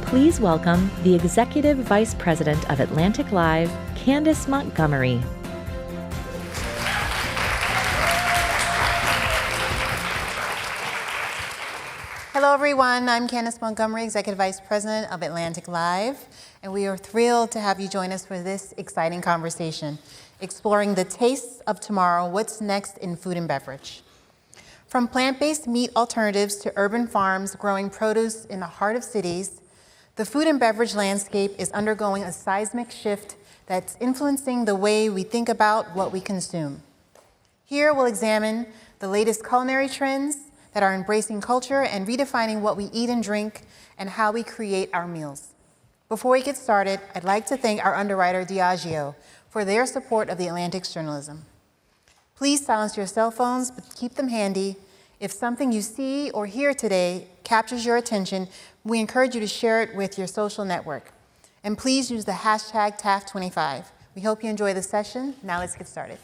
Please welcome the Executive Vice President of Atlantic Live, Candace Montgomery. Hello, everyone. I'm Candace Montgomery, Executive Vice President of Atlantic Live, and we are thrilled to have you join us for this exciting conversation, exploring the tastes of tomorrow, what's next in food and beverage. From plant-based meat alternatives to urban farms growing produce in the heart of cities, the food and beverage landscape is undergoing a seismic shift that's influencing the way we think about what we consume. Here we'll examine the latest culinary trends that are embracing culture and redefining what we eat and drink and how we create our meals. Before we get started, I'd like to thank our underwriter, Diageo, for their support of the Atlantic's journalism. Please silence your cell phones, but keep them handy. If something you see or hear today captures your attention, we encourage you to share it with your social network. And please use the hashtag TAF25. We hope you enjoy the session. Now let's get started.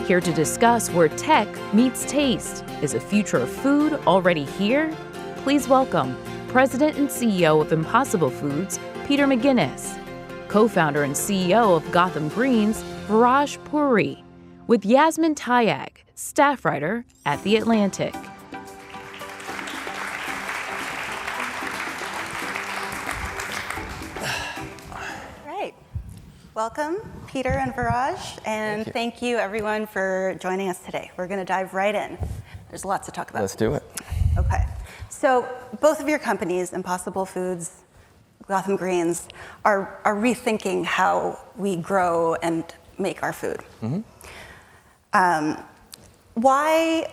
Here to discuss where tech meets taste. Is the future of food already here? Please welcome President and CEO of Impossible Foods, Peter McGuinness, co-founder and CEO of Gotham Greens, Viraj Puri, with Yasmin Tayag, staff writer at The Atlantic. Welcome, Peter and Viraj, and thank you everyone for joining us today. We're going to dive right in. There's lots to talk about. Let's do it. Okay. So both of your companies, Impossible Foods, Gotham Greens, are rethinking how we grow and make our food. Mm-hmm. Why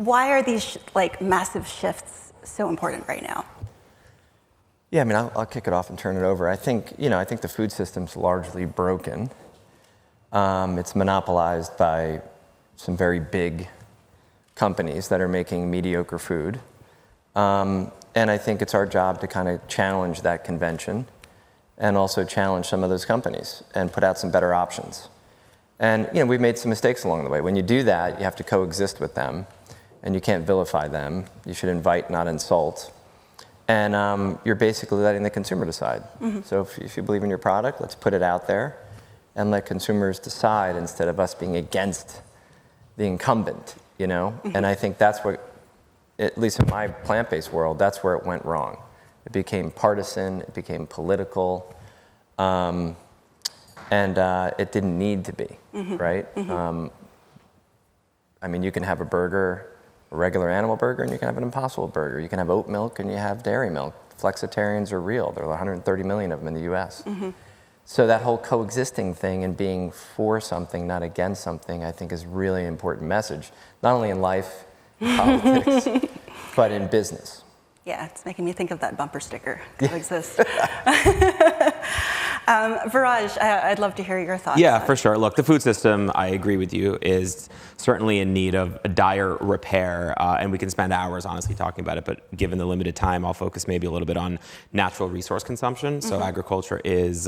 are these massive shifts so important right now? Yeah, I mean, I'll kick it off and turn it over. I think the food system's largely broken. It's monopolized by some very big companies that are making mediocre food. And I think it's our job to kind of challenge that convention and also challenge some of those companies and put out some better options. And, we've made some mistakes along the way. When you do that, you have to coexist with them, and you can't vilify them. You should invite, not insult. And you're basically letting the consumer decide. Mm-hmm. So if you believe in your product, let's put it out there and let consumers decide instead of us being against the incumbent, Mm-hmm. And I think that's what, at least in my plant-based world, that's where it went wrong. It became partisan, it became political, and it didn't need to be, mm-hmm. right? Mm-hmm. I mean, you can have a burger, a regular animal burger, and you can have an Impossible burger. You can have oat milk and you have dairy milk. Flexitarians are real. There are 130 million of them in the US. Mm-hmm. So that whole coexisting thing and being for something, not against something, I think is really an important message, not only in life, politics, but in business. Yeah, it's making me think of that bumper sticker. Coexist. Viraj, I'd love to hear your thoughts. Yeah, for sure. Look, the food system, I agree with you, is certainly in need of a dire repair, and we can spend hours honestly talking about it, but given the limited time, I'll focus maybe a little bit on natural resource consumption. So mm-hmm. agriculture is,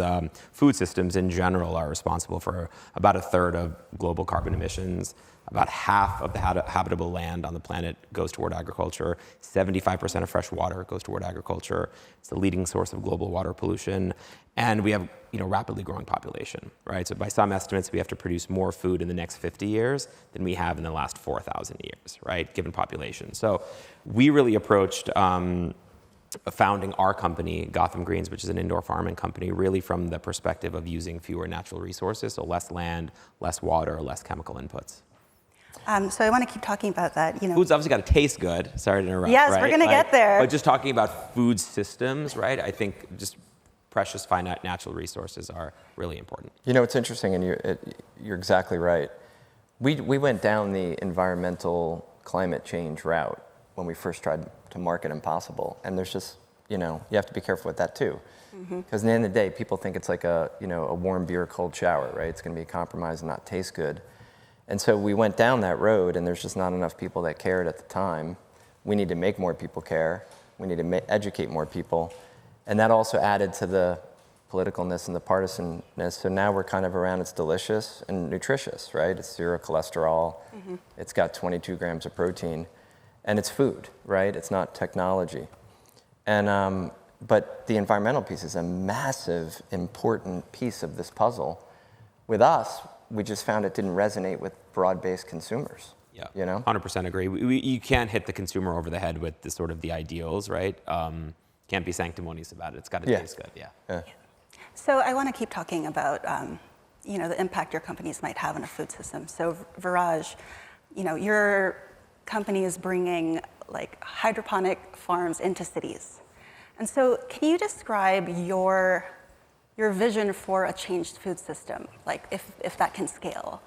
food systems in general are responsible for about a third of global carbon emissions. About half of the habitable land on the planet goes toward agriculture. 75% of fresh water goes toward agriculture. It's the leading source of global water pollution. And we have, rapidly growing population, right? So by some estimates, we have to produce more food in the next 50 years than we have in the last 4,000 years, right? Given population. So we really approached founding our company, Gotham Greens, which is an indoor farming company, really from the perspective of using fewer natural resources, so less land, less water, less chemical inputs. So I want to keep talking about that. Food's obviously got to taste good. Sorry to interrupt. Yes, right? we're going to get there. But just talking about food systems, right? I think just precious, finite natural resources are really important. It's interesting, and you're exactly right. We went down the environmental climate change route when we first tried to market Impossible, and there's just, you have to be careful with that too. Because mm-hmm. at the end of the day, people think it's like a warm beer, cold shower, right? It's going to be a compromise and not taste good. And so we went down that road, and there's just not enough people that cared at the time. We need to make more people care. We need to educate more people. And that also added to the politicalness and the partisanness. So now we're kind of around it's delicious and nutritious, right? It's 0 cholesterol. It's got 22 grams of protein, and it's food, right? It's not technology. And but the environmental piece is a massive, important piece of this puzzle. With us, we just found it didn't resonate with broad-based consumers. Yeah, you know, 100% agree. You can't hit the consumer over the head with the sort of the ideals, right? Can't be sanctimonious about it. It's got to taste good. Yeah. So I want to keep talking about the impact your companies might have on a food system. So Viraj, your company is bringing like hydroponic farms into cities. And so can you describe your vision for a changed food system, like if that can scale?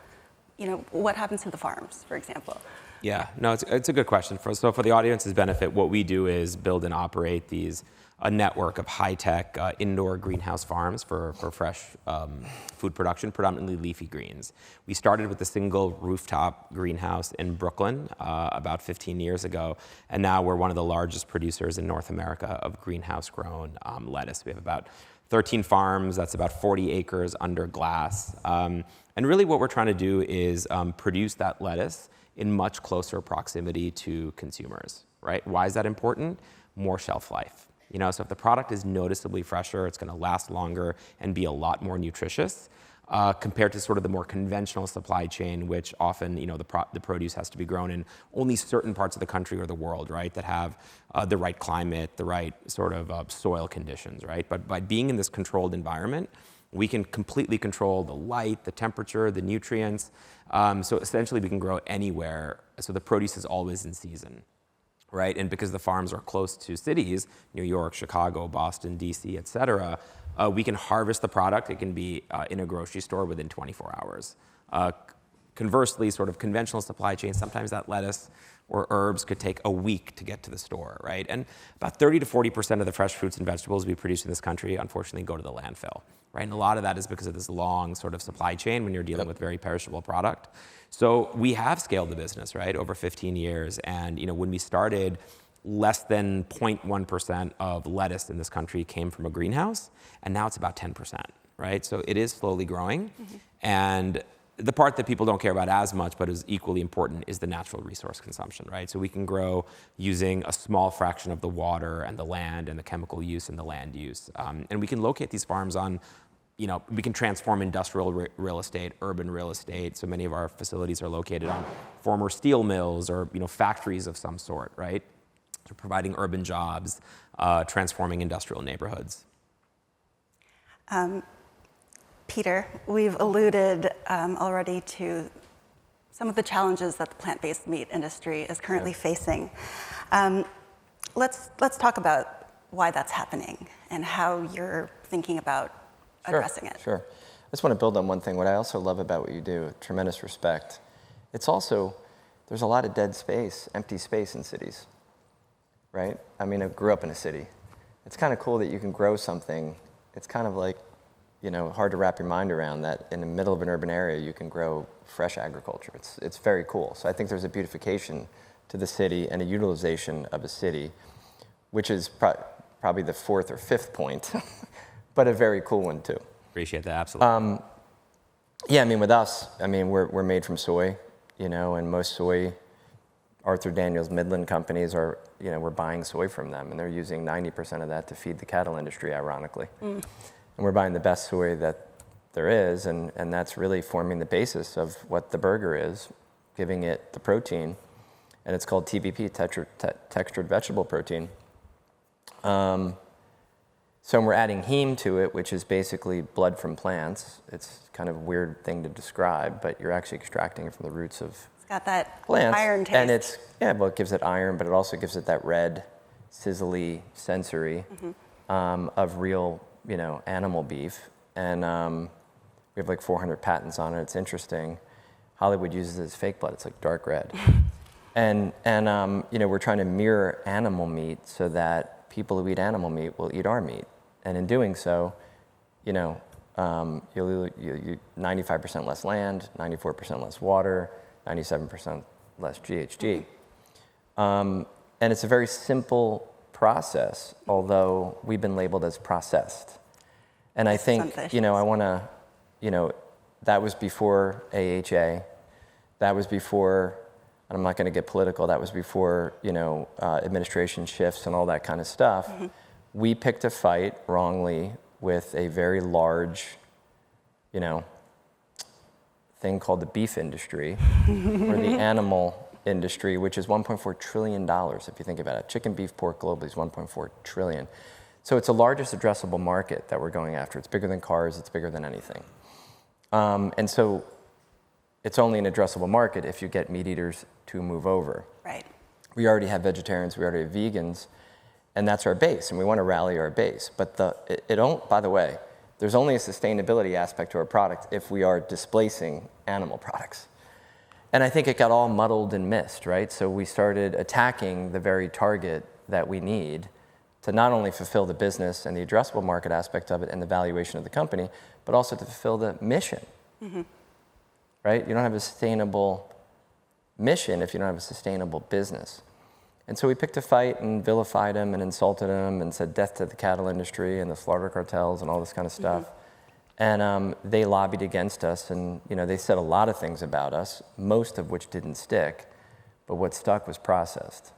What happens to the farms, for example? Yeah, no, it's a good question. So for the audience's benefit, what we do is build and operate a network of high-tech indoor greenhouse farms for fresh food production, predominantly leafy greens. We started with a single rooftop greenhouse in Brooklyn about 15 years ago, and now we're one of the largest producers in North America of greenhouse-grown lettuce. We have about 13 farms, that's about 40 acres under glass. And really what we're trying to do is produce that lettuce in much closer proximity to consumers, right? Why is that important? More shelf life. So if the product is noticeably fresher, it's gonna last longer and be a lot more nutritious compared to sort of the more conventional supply chain, which often, the produce has to be grown in only certain parts of the country or the world, right, that have the right climate, the right sort of soil conditions, right? But by being in this controlled environment, we can completely control the light, the temperature, the nutrients. So essentially we can grow anywhere. So the produce is always in season, right? And because the farms are close to cities, New York, Chicago, Boston, DC, et cetera, we can harvest the product. It can be in a grocery store within 24 hours. Conversely, sort of conventional supply chains, sometimes that lettuce or herbs could take a week to get to the store, right? And about 30 to 40% of the fresh fruits and vegetables we produce in this country, unfortunately, go to the landfill, right? And a lot of that is because of this long sort of supply chain when you're dealing with very perishable product. So we have scaled the business, right, over 15 years. And when we started, less than 0.1% of lettuce in this country came from a greenhouse, and now it's about 10%, right? So it is slowly growing. And the part that people don't care about as much, but is equally important, is the natural resource consumption, right? So we can grow using a small fraction of the water and the land and the chemical use and the land use. And we can locate these farms on, we can transform industrial real estate, urban real estate. So many of our facilities are located on former steel mills or, factories of some sort, right? So providing urban jobs, transforming industrial neighborhoods. Peter, we've alluded already to some of the challenges that the plant-based meat industry is currently facing. Let's talk about why that's happening and how you're thinking about addressing it. Sure. I just want to build on one thing. What I also love about what you do, tremendous respect. It's also, there's a lot of dead space, empty space in cities, right? I mean, I grew up in a city. It's kind of cool that you can grow something. It's kind of like, hard to wrap your mind around that in the middle of an urban area, you can grow fresh agriculture. It's very cool. So I think there's a beautification to the city and a utilization of a city, which is probably the fourth or fifth point, but a very cool one too. Appreciate that, absolutely. Yeah, with us, we're made from soy, and most soy, Arthur Daniels Midland companies are, we're buying soy from them, and they're using 90% of that to feed the cattle industry, ironically. And we're buying the best soy that there is, and that's really forming the basis of what the burger is, giving it the protein, and it's called TVP, textured vegetable protein. So we're adding heme to it, which is basically blood from plants. It's kind of a weird thing to describe, but you're actually extracting it from the roots of It's got that plants. iron taste. And it gives it iron, but it also gives it that red, sizzly sensory of real, animal beef. And we have like 400 patents on it. It's interesting. Hollywood uses it as fake blood. It's like dark red. And we're trying to mirror animal meat so that people who eat animal meat will eat our meat. And in doing so, you'll 95% less land, 94% less water, 97% less GHG. And it's a very simple process, although we've been labeled as processed. And I think, ambitious. I want to, that was before AHA. That was before, and I'm not going to get political, that was before, administration shifts and all that kind of stuff. Mm-hmm. We picked a fight wrongly with a very large, thing called the beef industry or the animal industry, which is $1.4 trillion if you think about it. Chicken, beef, pork globally is $1.4 trillion. So it's the largest addressable market that we're going after. It's bigger than cars, it's bigger than anything. And so it's only an addressable market if you get meat eaters to move over. Right. We already have vegetarians, we already have vegans, and that's our base, and we want to rally our base. But by the way, there's only a sustainability aspect to our product if we are displacing animal products. And I think it got all muddled and missed, right? So we started attacking the very target that we need to not only fulfill the business and the addressable market aspect of it and the valuation of the company, but also to fulfill the mission, mm-hmm. right? You don't have a sustainable mission if you don't have a sustainable business. And so we picked a fight and vilified him and insulted him and said death to the cattle industry and the slaughter cartels and all this kind of stuff. Mm-hmm. And they lobbied against us, and they said a lot of things about us, most of which didn't stick, but what stuck was processed.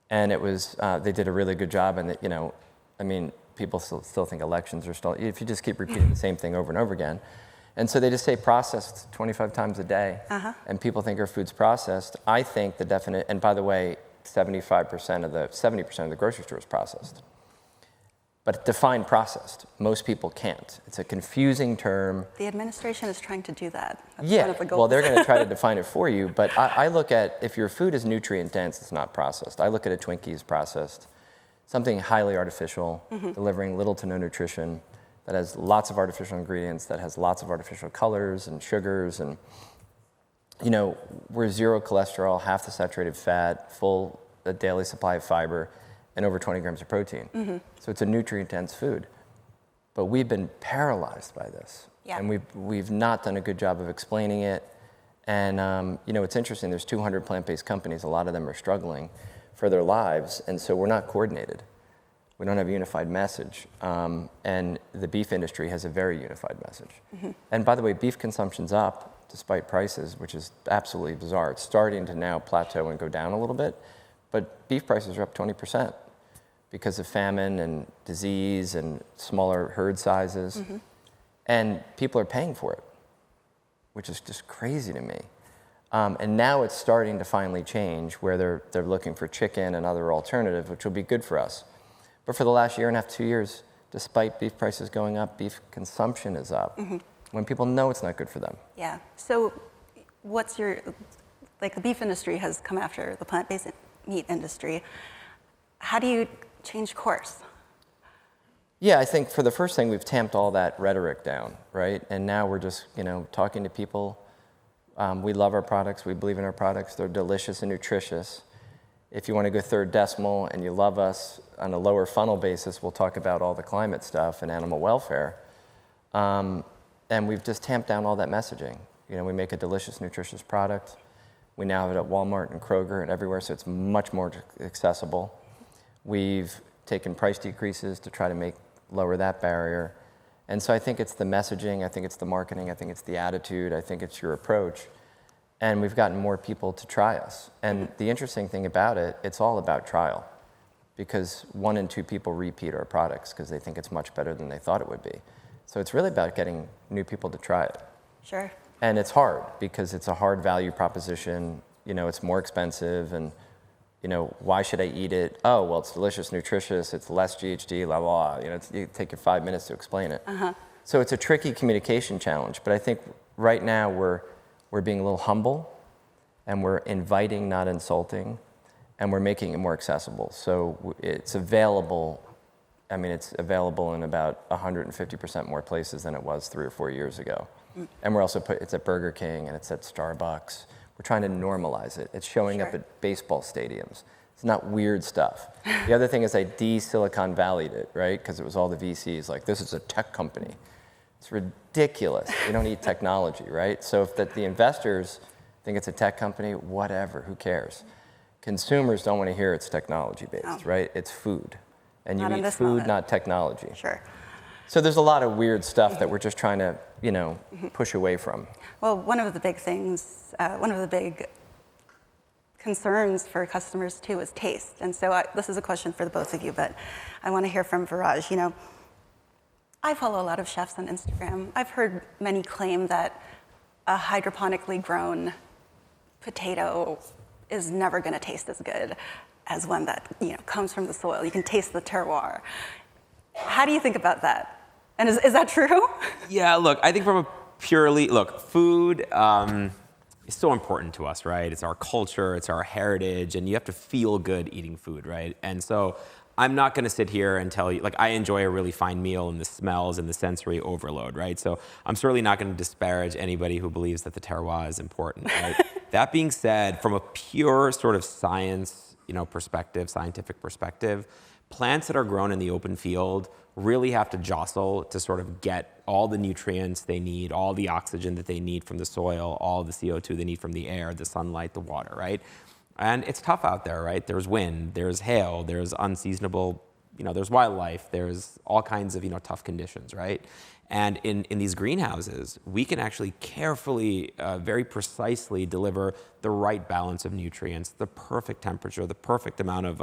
And it was, they did a really good job, and people still think elections are still, if you just keep repeating the same thing over and over again. And so they just say processed 25 times a day, and people think our food's processed. I think the definite, and by the way, 70% of the grocery store is processed. But define processed, most people can't. It's a confusing term. The administration is trying to do that. That's yeah, one of the goals. Well, they're going to try to define it for you, but I look at, if your food is nutrient dense, it's not processed. I look at a Twinkie as processed, something highly artificial, delivering little to no nutrition, that has lots of artificial ingredients, that has lots of artificial colors and sugars, and we're zero cholesterol, half the saturated fat, full a daily supply of fiber, and over 20 grams of protein. Mm-hmm. So it's a nutrient-dense food. But we've been paralyzed by this. Yeah. And we've not done a good job of explaining it. And it's interesting, there's 200 plant-based companies, a lot of them are struggling for their lives, and so we're not coordinated. We don't have a unified message. And the beef industry has a very unified message. Mm-hmm. And by the way, beef consumption's up despite prices, which is absolutely bizarre. It's starting to now plateau and go down a little bit, but beef prices are up 20% because of famine and disease and smaller herd sizes. Mm-hmm. And people are paying for it, which is just crazy to me. And now it's starting to finally change where they're looking for chicken and other alternatives, which will be good for us. But for the last year and a half, 2 years, despite beef prices going up, beef consumption is up. Mm-hmm. When people know it's not good for them. Yeah. So the beef industry has come after the plant-based meat industry. How do you change course? Yeah, I think for the first thing, we've tamped all that rhetoric down, right? And now we're just, talking to people. We love our products. We believe in our products. They're delicious and nutritious. If you want to go third decimal and you love us on a lower funnel basis, we'll talk about all the climate stuff and animal welfare. And we've just tamped down all that messaging. We make a delicious, nutritious product. We now have it at Walmart and Kroger and everywhere, so it's much more accessible. We've taken price decreases to try to lower that barrier. And so I think it's the messaging, I think it's the marketing, I think it's the attitude, I think it's your approach. And we've gotten more people to try us. And the interesting thing about it, it's all about trial. Because 1 in 2 people repeat our products because they think it's much better than they thought it would be. So it's really about getting new people to try it. Sure. And it's hard because it's a hard value proposition. It's more expensive, and why should I eat it? Oh, well, it's delicious, nutritious, it's less GHG, blah, blah. You take your 5 minutes to explain it. Uh-huh. So it's a tricky communication challenge. But I think right now we're being a little humble, and we're inviting, not insulting, and we're making it more accessible. So it's available. It's available in about 150% more places than it was 3 or 4 years ago. Mm. And we're also it's at Burger King and it's at Starbucks. We're trying to normalize it. It's showing up at baseball stadiums. It's not weird stuff. The other thing is I de-Silicon Valleyed it, right? Because it was all the VCs, like, this is a tech company. It's ridiculous. We don't need technology, right? So if the investors think it's a tech company, whatever, who cares? Consumers don't want to hear it's technology-based, right? It's food. And you eat food, not technology. Sure. So there's a lot of weird stuff that we're just trying to, push away from. Well, one of the big things, one of the big concerns for customers too is taste. And so this is a question for the both of you, but I want to hear from Viraj. I follow a lot of chefs on Instagram. I've heard many claim that a hydroponically grown potato is never going to taste as good as one that comes from the soil. You can taste the terroir. How do you think about that? And is that true? Yeah, look, I think from a food is so important to us, right? It's our culture, it's our heritage, and you have to feel good eating food, right? And so I'm not going to sit here and tell you, I enjoy a really fine meal and the smells and the sensory overload, right? So I'm certainly not going to disparage anybody who believes that the terroir is important, right? That being said, from a pure sort of science, scientific perspective, plants that are grown in the open field really have to jostle to sort of get all the nutrients they need, all the oxygen that they need from the soil, all the CO2 they need from the air, the sunlight, the water, right? And it's tough out there, right? There's wind, there's hail, there's unseasonable, there's wildlife, there's all kinds of, tough conditions, right? And in these greenhouses, we can actually carefully, very precisely deliver the right balance of nutrients, the perfect temperature, the perfect amount of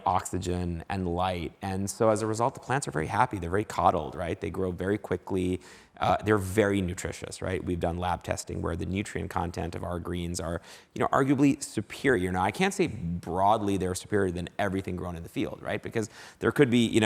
oxygen and light. And so as a result, the plants are very happy. They're very coddled, right? They grow very quickly. They're very nutritious, right? We've done lab testing where the nutrient content of our greens are, arguably superior. Now, I can't say broadly they're superior than everything grown in the field, right? Because there could be,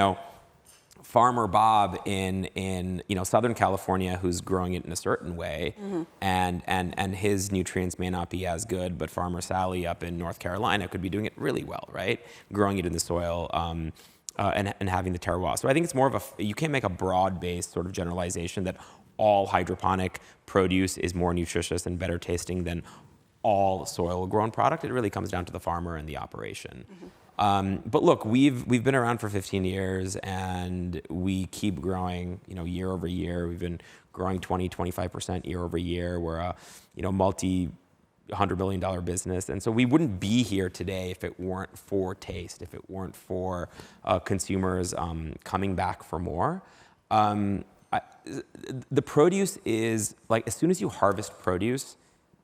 Farmer Bob in Southern California who's growing it in a certain way, and his nutrients may not be as good, but Farmer Sally up in North Carolina could be doing it really well, right? Growing it in the soil and having the terroir. So I think it's more of you can't make a broad-based sort of generalization that all hydroponic produce is more nutritious and better tasting than all soil-grown product. It really comes down to the farmer and the operation. But look, we've been around for 15 years and we keep growing, year over year. We've been growing 20-25% year over year. We're a, multi-$100 billion business. And so we wouldn't be here today if it weren't for taste, if it weren't for consumers coming back for more. The produce is as soon as you harvest produce,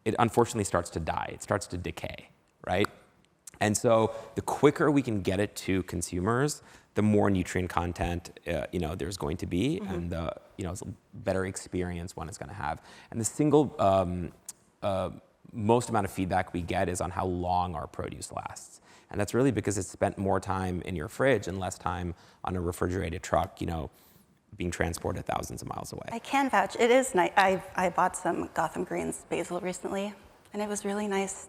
it unfortunately starts to die. It starts to decay, right? And so the quicker we can get it to consumers, the more nutrient content, there's going to be, and the, better experience one is going to have. And the single most amount of feedback we get is on how long our produce lasts. And that's really because it's spent more time in your fridge and less time on a refrigerated truck, being transported thousands of miles away. I can vouch. It is nice. I bought some Gotham Greens basil recently, and it was really nice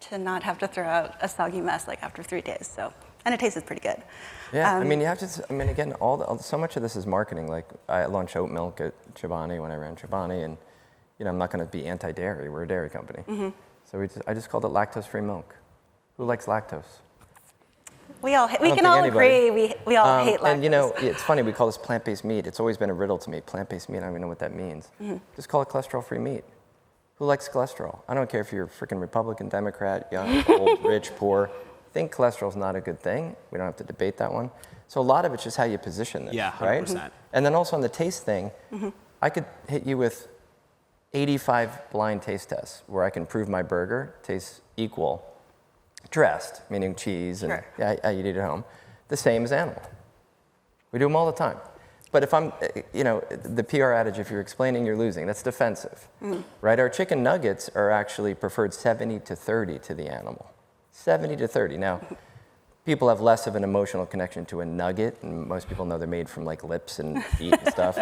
to not have to throw out a soggy mess after 3 days. So, and it tasted pretty good. Yeah, you have to. Again, so much of this is marketing. I launched oat milk at Chobani when I ran Chobani, and I'm not going to be anti-dairy. We're a dairy company, so I just called it lactose-free milk. Who likes lactose? We can all agree we all hate lactose. And it's funny, we call this plant-based meat. It's always been a riddle to me. Plant-based meat, I don't even know what that means. Just call it cholesterol-free meat. Who likes cholesterol? I don't care if you're a freaking Republican, Democrat, young, old, rich, poor. I think cholesterol's not a good thing. We don't have to debate that one. So a lot of it's just how you position this, yeah, 100%. Right? And then also on the taste thing, I could hit you with 85 blind taste tests where I can prove my burger tastes equal, dressed, meaning cheese, and you'd eat at home, the same as animal. We do them all the time. But if I'm, the PR adage, if you're explaining, you're losing, that's defensive, right? Our chicken nuggets are actually preferred 70-30 to the animal. 70-30. Now, people have less of an emotional connection to a nugget, and most people know they're made from lips and feet and stuff.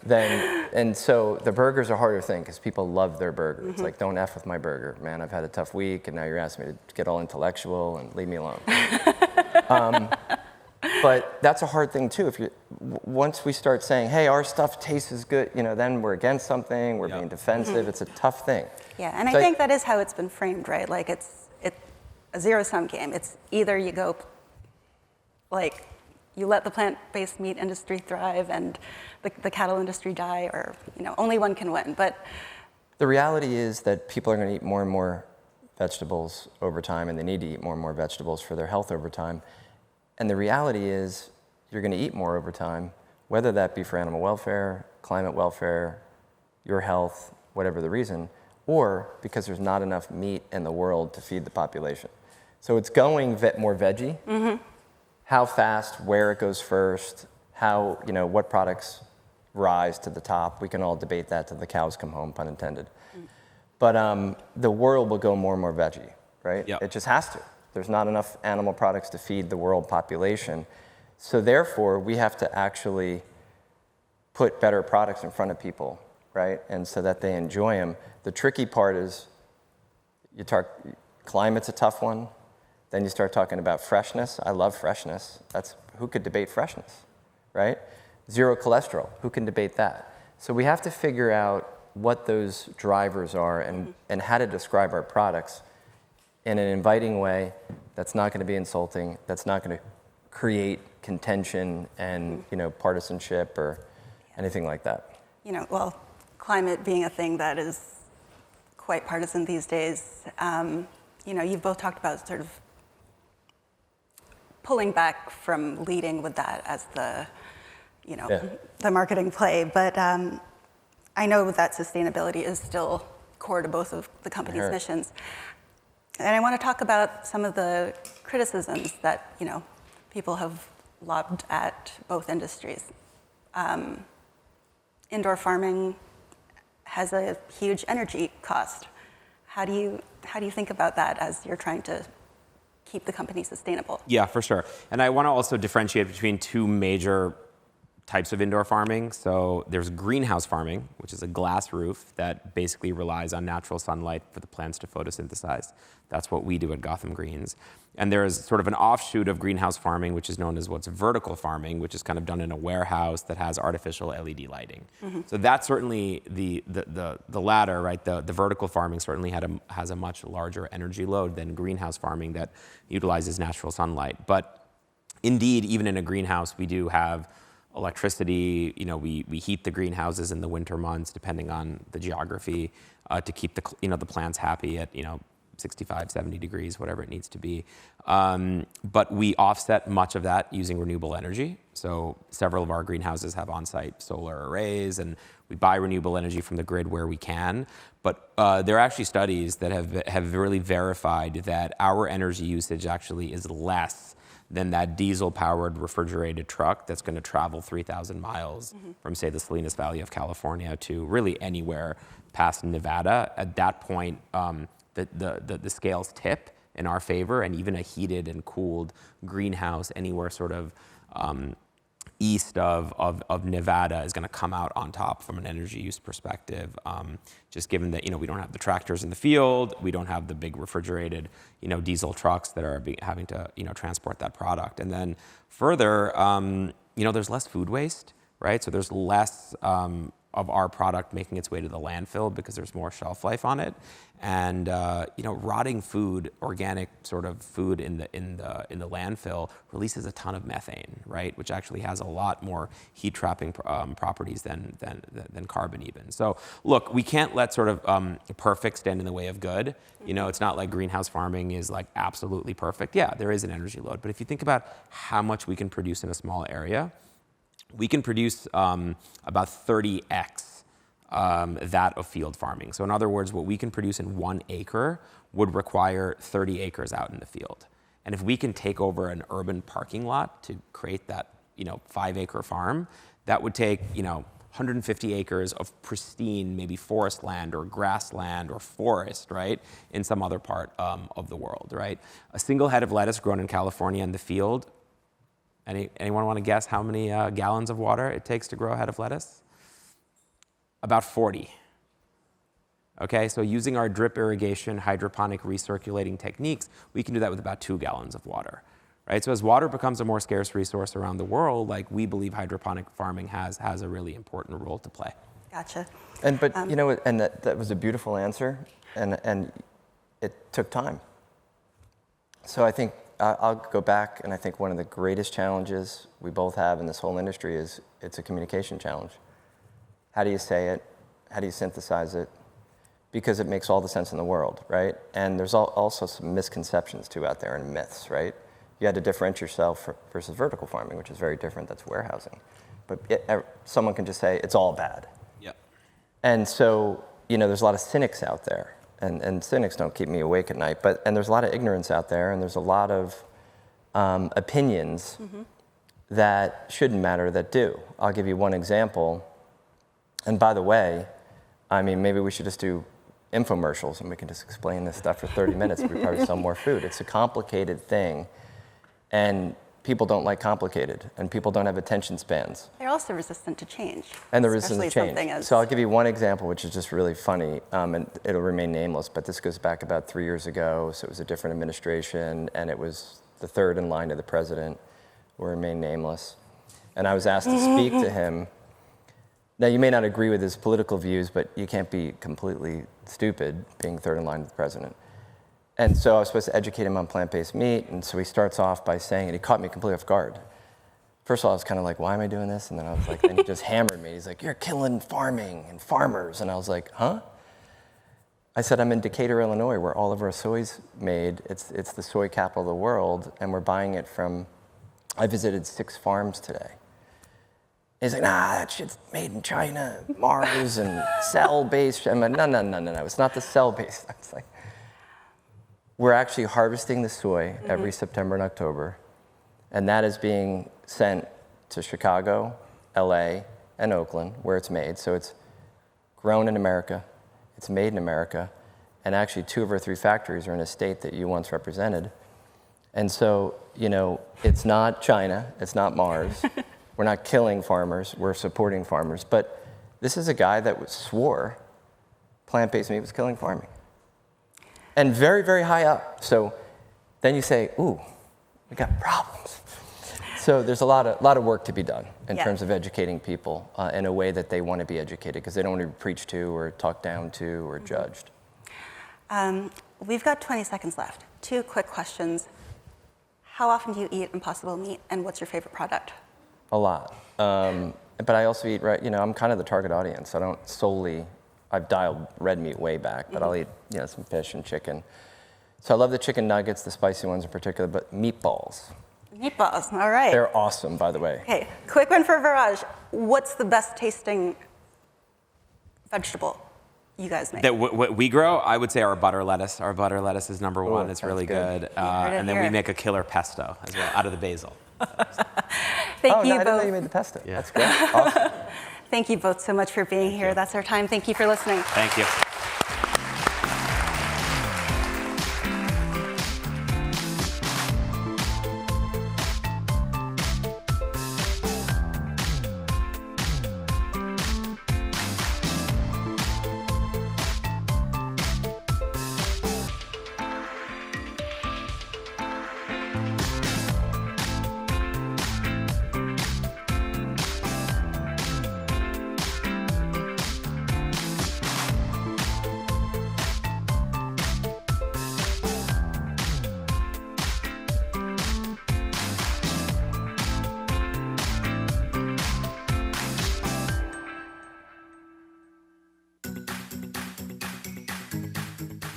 And so the burger's a harder thing because people love their burger. It's don't F with my burger. Man, I've had a tough week, and now you're asking me to get all intellectual and leave me alone. But that's a hard thing too. Once we start saying, "Hey, our stuff tastes good," then we're against something. We're being defensive. It's a tough thing. Yeah, and I think that is how it's been framed, right? It's a zero-sum game. It's either you go, you let the plant-based meat industry thrive and the cattle industry die, or only one can win. But the reality is that people are going to eat more and more vegetables over time, and they need to eat more and more vegetables for their health over time. And the reality is, you're going to eat more over time, whether that be for animal welfare, climate welfare, your health, whatever the reason, or because there's not enough meat in the world to feed the population. So it's going more veggie. Mm-hmm. How fast, where it goes first, how, what products rise to the top. We can all debate that till the cows come home, pun intended. But the world will go more and more veggie, right? Yep. It just has to. There's not enough animal products to feed the world population. So therefore, we have to actually put better products in front of people, right? And so that they enjoy them. The tricky part is, climate's a tough one. Then you start talking about freshness. I love freshness. Who could debate freshness, right? Zero cholesterol. Who can debate that? So we have to figure out what those drivers are and how to describe our products in an inviting way that's not going to be insulting, that's not going to create contention and partisanship or anything like that. Well, climate being a thing that is quite partisan these days, you've both talked about sort of pulling back from leading with that as the marketing play. But I know that sustainability is still core to both of the company's missions. And I want to talk about some of the criticisms that, people have lobbed at both industries. Indoor farming has a huge energy cost. How do you think about that as you're trying to keep the company sustainable? Yeah, for sure. And I want to also differentiate between two major types of indoor farming. So there's greenhouse farming, which is a glass roof that basically relies on natural sunlight for the plants to photosynthesize. That's what we do at Gotham Greens. And there's sort of an offshoot of greenhouse farming, which is known as what's vertical farming, which is kind of done in a warehouse that has artificial LED lighting. Mm-hmm. So that's certainly the latter, right? The vertical farming certainly has a much larger energy load than greenhouse farming that utilizes natural sunlight. But indeed, even in a greenhouse, we do have electricity. We heat the greenhouses in the winter months, depending on the geography, to keep the plants happy at 65, 70 degrees, whatever it needs to be. But we offset much of that using renewable energy. So several of our greenhouses have on-site solar arrays, and we buy renewable energy from the grid where we can. But there are actually studies that have really verified that our energy usage actually is less than that diesel-powered refrigerated truck that's going to travel 3,000 miles from, say, the Salinas Valley of California to really anywhere past Nevada. At that point, the scales tip in our favor, and even a heated and cooled greenhouse anywhere sort of east of Nevada is going to come out on top from an energy use perspective, just given that we don't have the tractors in the field, we don't have the big refrigerated diesel trucks that are having to transport that product. And then further, there's less food waste, right? So there's less of our product making its way to the landfill because there's more shelf life on it. And rotting food, organic sort of food in the landfill releases a ton of methane, right? Which actually has a lot more heat trapping properties than carbon even. So look, we can't let sort of perfect stand in the way of good. It's not like greenhouse farming is like absolutely perfect. Yeah, there is an energy load, but if you think about how much we can produce in a small area, we can produce about 30x that of field farming. So in other words, what we can produce in 1 acre would require 30 acres out in the field. And if we can take over an urban parking lot to create that 5-acre farm, that would take 150 acres of pristine, maybe forest land or grassland or forest, right, in some other part of the world, right? A single head of lettuce grown in California in the field. Anyone want to guess how many gallons of water it takes to grow a head of lettuce? About 40. Okay, so using our drip irrigation, hydroponic recirculating techniques, we can do that with about 2 gallons of water, right? So as water becomes a more scarce resource around the world, we believe hydroponic farming has a really important role to play. Gotcha. And that was a beautiful answer, and it took time. So I think I'll go back, and I think one of the greatest challenges we both have in this whole industry is it's a communication challenge. How do you say it? How do you synthesize it? Because it makes all the sense in the world, right? And there's also some misconceptions too out there and myths, right? You had to differentiate yourself versus vertical farming, which is very different. That's warehousing. but someone can just say it's all bad. Yep. And so, there's a lot of cynics out there, and cynics don't keep me awake at night, and there's a lot of ignorance out there, and there's a lot of opinions that shouldn't matter that do. I'll give you one example. And by the way, maybe we should just do infomercials and we can just explain this stuff for 30 minutes. We probably sell more food. It's a complicated thing, and people don't like complicated, and people don't have attention spans. They're also resistant to change. And they're resistant to change. So I'll give you one example, which is just really funny, and it'll remain nameless, but this goes back about 3 years ago, so it was a different administration, and it was the third in line to the president, will remain nameless. And I was asked to speak to him. Now, you may not agree with his political views, but you can't be completely stupid being third in line to the president. And so I was supposed to educate him on plant-based meat, and so he starts off by saying, and he caught me completely off guard. First of all, I was kind of like, why am I doing this? And then I was like, then he just hammered me. He's like, you're killing farming and farmers. And I was like, huh? I said, I'm in Decatur, Illinois, where all of our soy's made. It's the soy capital of the world, and we're buying it from, I visited 6 farms today. He's like, nah, that shit's made in China, Mars, and cell-based. I'm like, no, it's not the cell-based. I was like, we're actually harvesting the soy every September and October, and that is being sent to Chicago, LA, and Oakland, where it's made. So it's grown in America, it's made in America, and actually 2 of our 3 factories are in a state that you once represented. And so, it's not China, it's not Mars. We're not killing farmers, we're supporting farmers. But this is a guy that swore plant-based meat was killing farming. And very, very high up. So then you say, ooh, we got problems. So there's a lot of work to be done in terms of educating people in a way that they want to be educated, because they don't want to be preached to or talked down to or judged. We've got 20 seconds left. 2 quick questions. How often do you eat Impossible meat, and what's your favorite product? A lot. But I also eat, I'm kind of the target audience. I don't solely, I've dialed red meat way back, but I'll eat, some fish and chicken. So I love the chicken nuggets, the spicy ones in particular, but meatballs. Meatballs, all right. They're awesome, by the way. Okay, quick one for Viraj. What's the best tasting vegetable you guys make? That what we grow, I would say our butter lettuce. Our butter lettuce is number one. It's really good. And then we make a killer pesto as well, out of the basil. Thank you I both. didn't know you made the pesto. Yeah. That's great. Awesome. Thank you both so much for being here. That's our time. Thank you for listening. Thank you.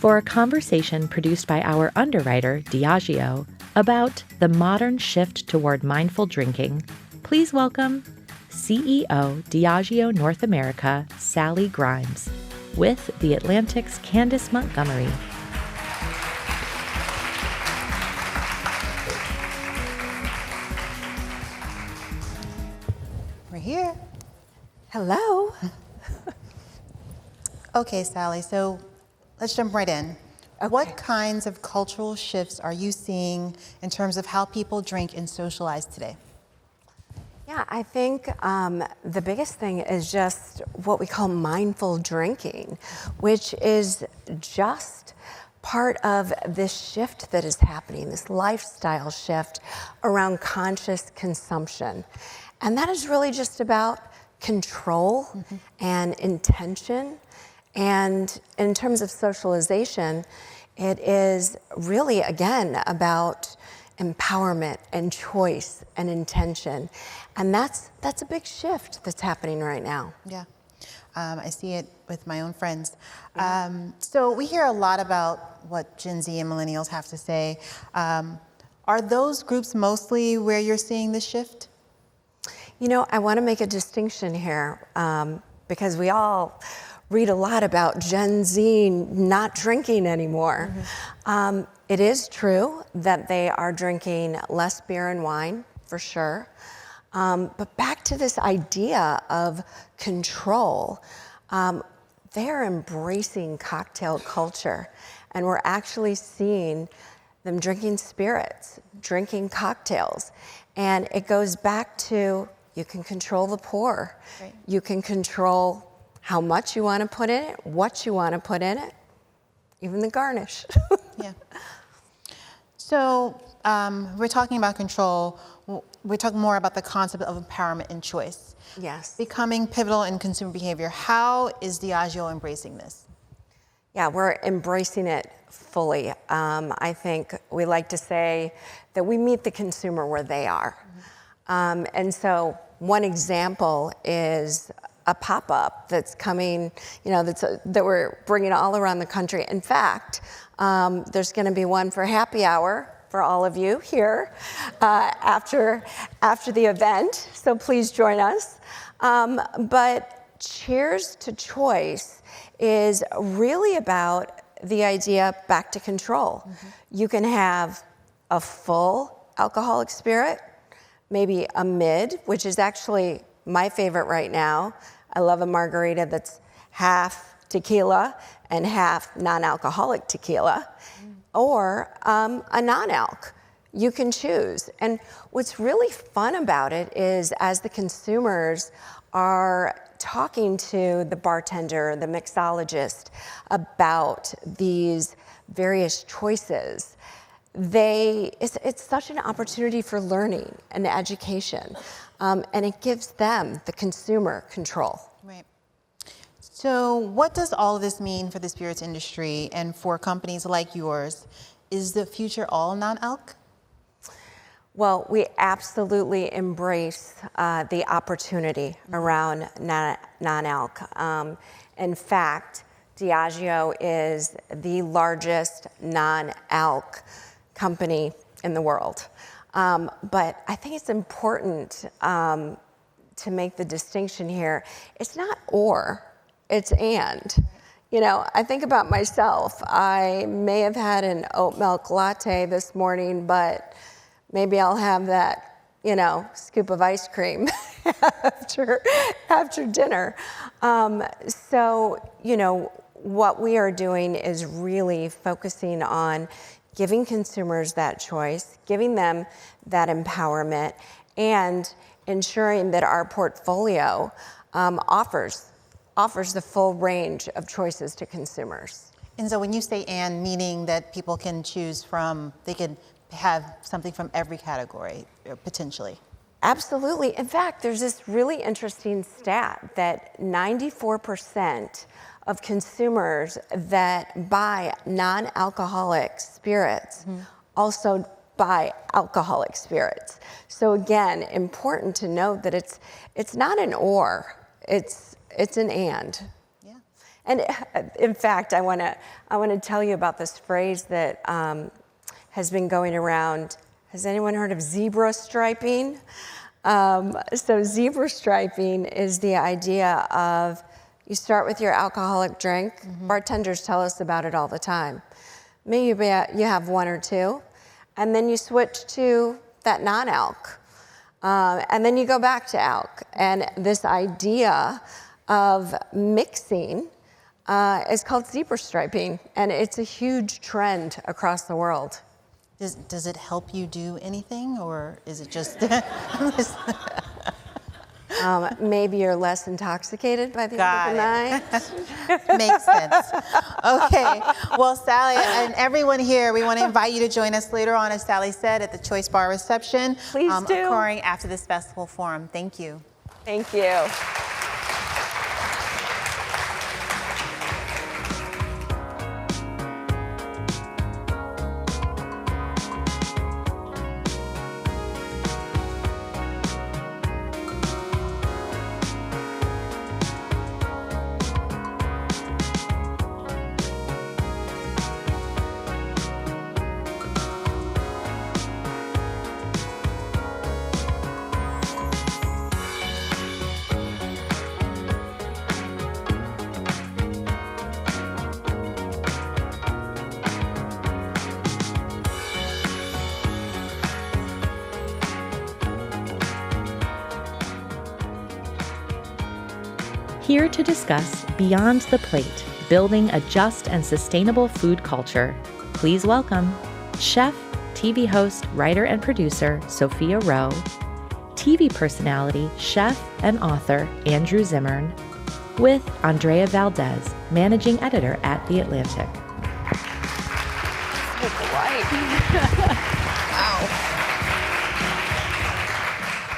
For a conversation produced by our underwriter, Diageo, about the modern shift toward mindful drinking, please welcome CEO Diageo North America, Sally Grimes, with The Atlantic's Candace Montgomery. We're here. Hello. Okay, Sally, so let's jump right in. Okay. What kinds of cultural shifts are you seeing in terms of how people drink and socialize today? Yeah, I think the biggest thing is just what we call mindful drinking, which is just part of this shift that is happening, this lifestyle shift around conscious consumption. And that is really just about control and intention. And in terms of socialization, it is really, again, about empowerment and choice and intention. And that's a big shift that's happening right now. Yeah, I see it with my own friends. So we hear a lot about what Gen Z and millennials have to say. Are those groups mostly where you're seeing this shift? You know, I want to make a distinction here because we all read a lot about Gen Z not drinking anymore. It is true that they are drinking less beer and wine, for sure. But back to this idea of control, they're embracing cocktail culture, and we're actually seeing them drinking spirits, drinking cocktails. And it goes back to, you can control the pour. Right. You can control how much you want to put in it, what you want to put in it, even the garnish. Yeah. So we're talking about control. We're talking more about the concept of empowerment and choice. Yes. Becoming pivotal in consumer behavior. How is Diageo embracing this? Yeah, we're embracing it fully. I think we like to say that we meet the consumer where they are. And so one example is a pop-up that's coming, that we're bringing all around the country. In fact, there's going to be one for happy hour for all of you here after the event, so please join us. But Cheers to Choice is really about the idea back to control. You can have a full alcoholic spirit, maybe a mid, which is actually my favorite right now. I love a margarita that's half tequila and half non-alcoholic tequila, or a non-alc. You can choose. And what's really fun about it is as the consumers are talking to the bartender, the mixologist about these various choices, it's such an opportunity for learning and education, and it gives them, the consumer, control. Right. So what does all of this mean for the spirits industry and for companies like yours? Is the future all non-alc? Well, we absolutely embrace the opportunity around non-alc. In fact, Diageo is the largest non-alc company in the world. But I think it's important to make the distinction here. It's not or, it's and. I think about myself. I may have had an oat milk latte this morning, but maybe I'll have that, scoop of ice cream after dinner. So, what we are doing is really focusing on giving consumers that choice, giving them that empowerment, and ensuring that our portfolio offers the full range of choices to consumers. And so when you say and, meaning that people can choose from, they can have something from every category, potentially. Absolutely. In fact, there's this really interesting stat that 94% of consumers that buy non-alcoholic spirits also buy alcoholic spirits. So again, important to note that it's not an or, it's an and. Yeah. And in fact, I want to tell you about this phrase that has been going around. Has anyone heard of zebra striping? So zebra striping is the idea of you start with your alcoholic drink. Bartenders tell us about it all the time. Maybe you have one or two, and then you switch to that non-alc, and then you go back to alc. And this idea of mixing is called zebra striping, and it's a huge trend across the world. Does it help you do anything, or is it just... Maybe you're less intoxicated by the end of the night. Makes sense. Okay. Well, Sally and everyone here, we want to invite you to join us later on, as Sally said, at the Choice Bar reception. Please do. Occurring after this festival forum. Thank you. Thank you. Here to discuss Beyond the Plate, building a just and sustainable food culture, please welcome chef, TV host, writer, and producer Sophia Rowe, TV personality, chef, and author Andrew Zimmern, with Andrea Valdez, managing editor at The Atlantic.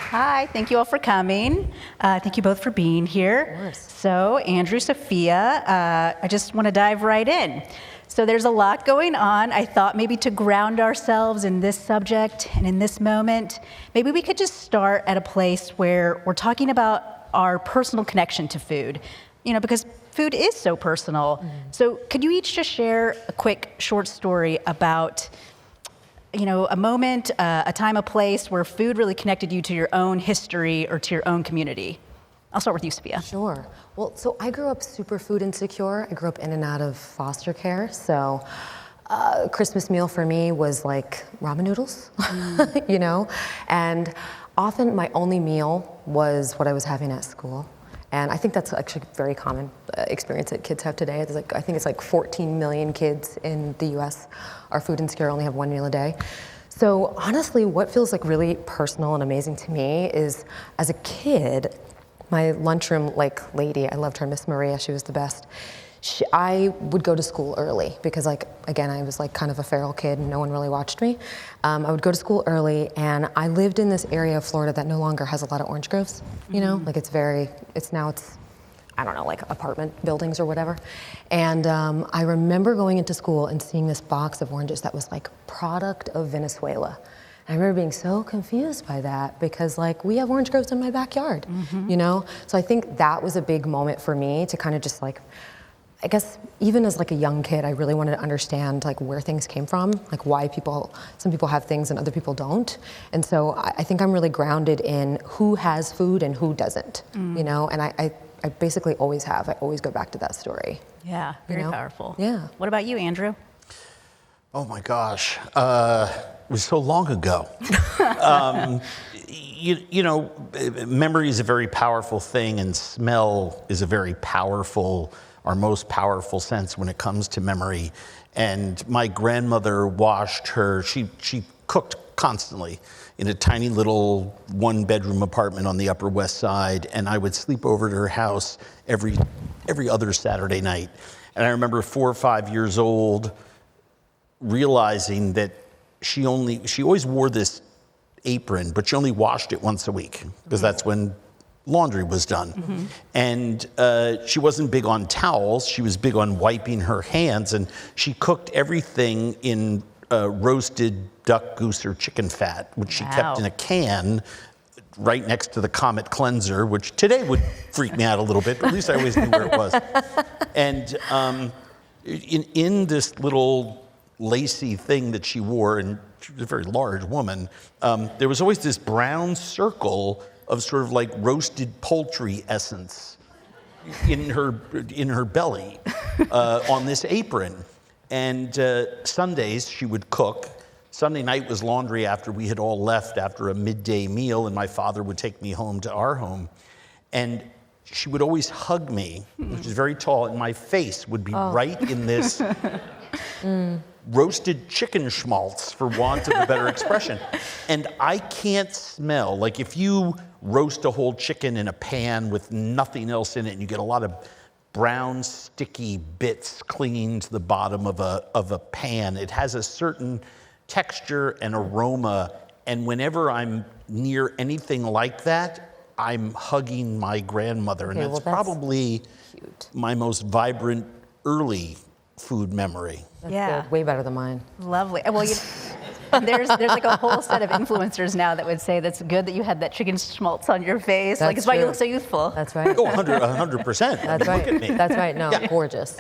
Hi, thank you all for coming. Thank you both for being here. Of course. So, Andrew, Sophia, I just want to dive right in. So there's a lot going on. I thought maybe to ground ourselves in this subject and in this moment, maybe we could just start at a place where we're talking about our personal connection to food, because food is so personal. So could you each just share a quick short story about a moment, a time, a place where food really connected you to your own history or to your own community? I'll start with you, Sophia. Sure. Well, so I grew up super food insecure. I grew up in and out of foster care. So Christmas meal for me was like ramen noodles, and often my only meal was what I was having at school. And I think that's actually a very common experience that kids have today. I think it's like 14 million kids in the US are food insecure, only have one meal a day. So honestly, what feels like really personal and amazing to me is, as a kid, my lunchroom lady, I loved her, Miss Maria, she was the best. I would go to school early because again, I was kind of a feral kid and no one really watched me. I would go to school early, and I lived in this area of Florida that no longer has a lot of orange groves, it's I don't know, apartment buildings or whatever. And I remember going into school and seeing this box of oranges that was product of Venezuela. I remember being so confused by that because we have orange groves in my backyard, So I think that was a big moment for me to kind of just I guess even as a young kid, I really wanted to understand where things came from, why some people have things and other people don't. And so I think I'm really grounded in who has food and who doesn't, and I basically always have. I always go back to that story. Yeah, very powerful. Yeah. What about you, Andrew? Oh my gosh, it was so long ago. Memory is a very powerful thing, and smell is a very powerful, our most powerful sense when it comes to memory. And my grandmother she cooked constantly in a tiny little one-bedroom apartment on the Upper West Side, and I would sleep over at her house every other Saturday night. And I remember 4 or 5 years old, realizing that she always wore this apron, but she only washed it once a week because that's when laundry was done. And she wasn't big on towels. She was big on wiping her hands, and she cooked everything in roasted duck, goose, or chicken fat, which she kept in a can right next to the Comet cleanser, which today would freak me out a little bit, but at least I always knew where it was. And in this little lacy thing that she wore, and she was a very large woman, there was always this brown circle of sort of roasted poultry essence in her belly on this apron. And Sundays she would cook. Sunday night was laundry after we had all left after a midday meal, and my father would take me home to our home. And she would always hug me, which is very tall, and my face would be right in this roasted chicken schmaltz, for want of a better expression. And I can't smell, if you roast a whole chicken in a pan with nothing else in it, and you get a lot of brown, sticky bits clinging to the bottom of a pan, it has a certain texture and aroma. And whenever I'm near anything like that, I'm hugging my grandmother. And that's probably cute. My most vibrant early food memory. That's good. Way better than mine. Lovely. Well, there's a whole set of influencers now that would say that's good that you had that chicken schmaltz on your face. That's it's why you true. look so youthful. That's right. Oh, 100%. That's right. Look at me. That's right. No, gorgeous.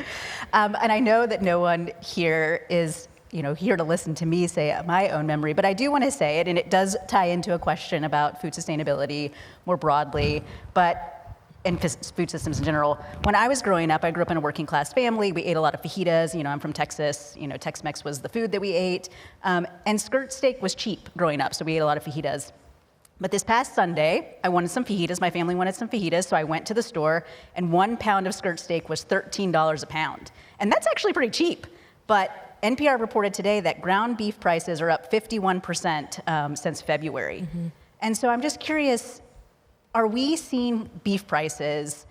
And I know that no one here is here to listen to me say my own memory, but I do want to say it, and it does tie into a question about food sustainability more broadly, and food systems in general. When I was growing up, I grew up in a working class family. We ate a lot of fajitas. I'm from Texas. Tex-Mex was the food that we ate. And skirt steak was cheap growing up, so we ate a lot of fajitas. But this past Sunday, I wanted some fajitas. My family wanted some fajitas, so I went to the store, and 1 pound of skirt steak was $13 a pound. And that's actually pretty cheap. But NPR reported today that ground beef prices are up 51% since February. And so I'm just curious, are we seeing beef prices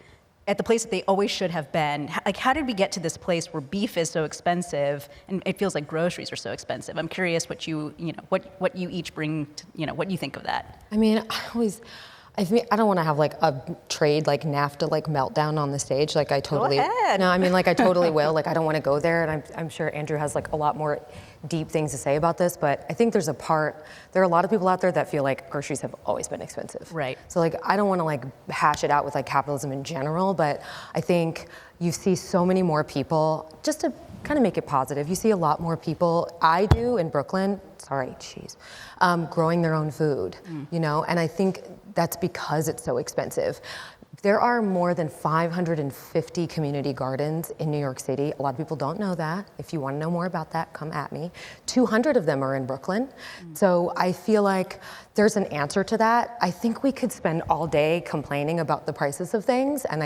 at the place that they always should have been? Like, how did we get to this place where beef is so expensive and it feels like groceries are so expensive? I'm curious what you each bring, what you think of that. I mean, I don't want to have like a trade like NAFTA like meltdown on the stage. Like I totally, Go ahead. No, I mean like I totally will. Like I don't want to go there, and I'm sure Andrew has like a lot more deep things to say about this. But I think there are a lot of people out there that feel like groceries have always been expensive. Right. So like I don't want to like hash it out with like capitalism in general, but I think you see so many more people, just to kind of make it positive, you see a lot more people, I do in Brooklyn, growing their own food, and I think that's because it's so expensive. There are more than 550 community gardens in New York City. A lot of people don't know that. If you want to know more about that, come at me. 200 of them are in Brooklyn. So I feel like there's an answer to that. I think we could spend all day complaining about the prices of things, and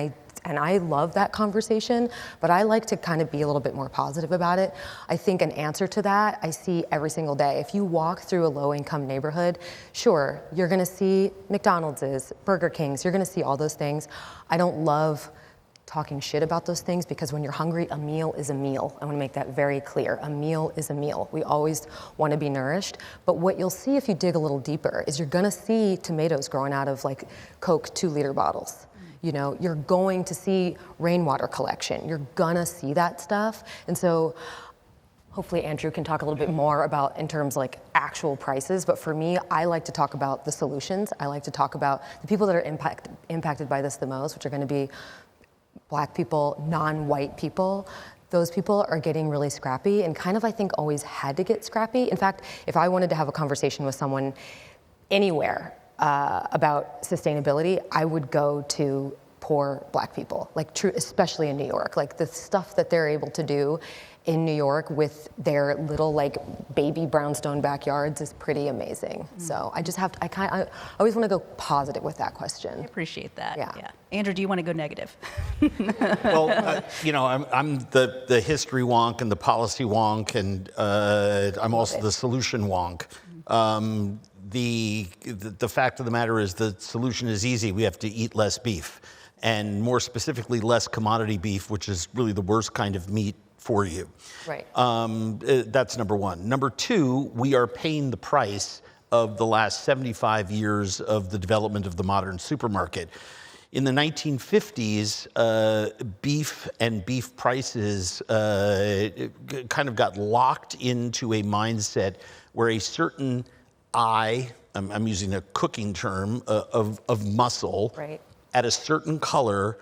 I love that conversation, but I like to kind of be a little bit more positive about it. I think an answer to that I see every single day. If you walk through a low-income neighborhood, sure, you're gonna see McDonald's, Burger Kings, you're gonna see all those things. I don't love talking shit about those things because when you're hungry, a meal is a meal. I wanna make that very clear. A meal is a meal. We always wanna be nourished, but what you'll see if you dig a little deeper is you're gonna see tomatoes growing out of like Coke 2-liter bottles. You're going to see rainwater collection. You're gonna see that stuff. And so hopefully Andrew can talk a little bit more about in terms like actual prices. But for me, I like to talk about the solutions. I like to talk about the people that are impacted by this the most, which are gonna be Black people, non-white people. Those people are getting really scrappy and kind of, I think, always had to get scrappy. In fact, if I wanted to have a conversation with someone anywhere, about sustainability, I would go to poor Black people, especially in New York. Like the stuff that they're able to do in New York with their little like baby brownstone backyards is pretty amazing. So I just I always want to go positive with that question. I appreciate that. Yeah. Andrew, do you want to go negative? Well, I'm the history wonk and the policy wonk, and I'm also the solution wonk. The fact of the matter is the solution is easy. We have to eat less beef, and more specifically, less commodity beef, which is really the worst kind of meat for you. Right. That's number one. Number two, we are paying the price of the last 75 years of the development of the modern supermarket. In the 1950s, beef and beef prices kind of got locked into a mindset where a certain I'm using a cooking term, of muscle, right, at a certain color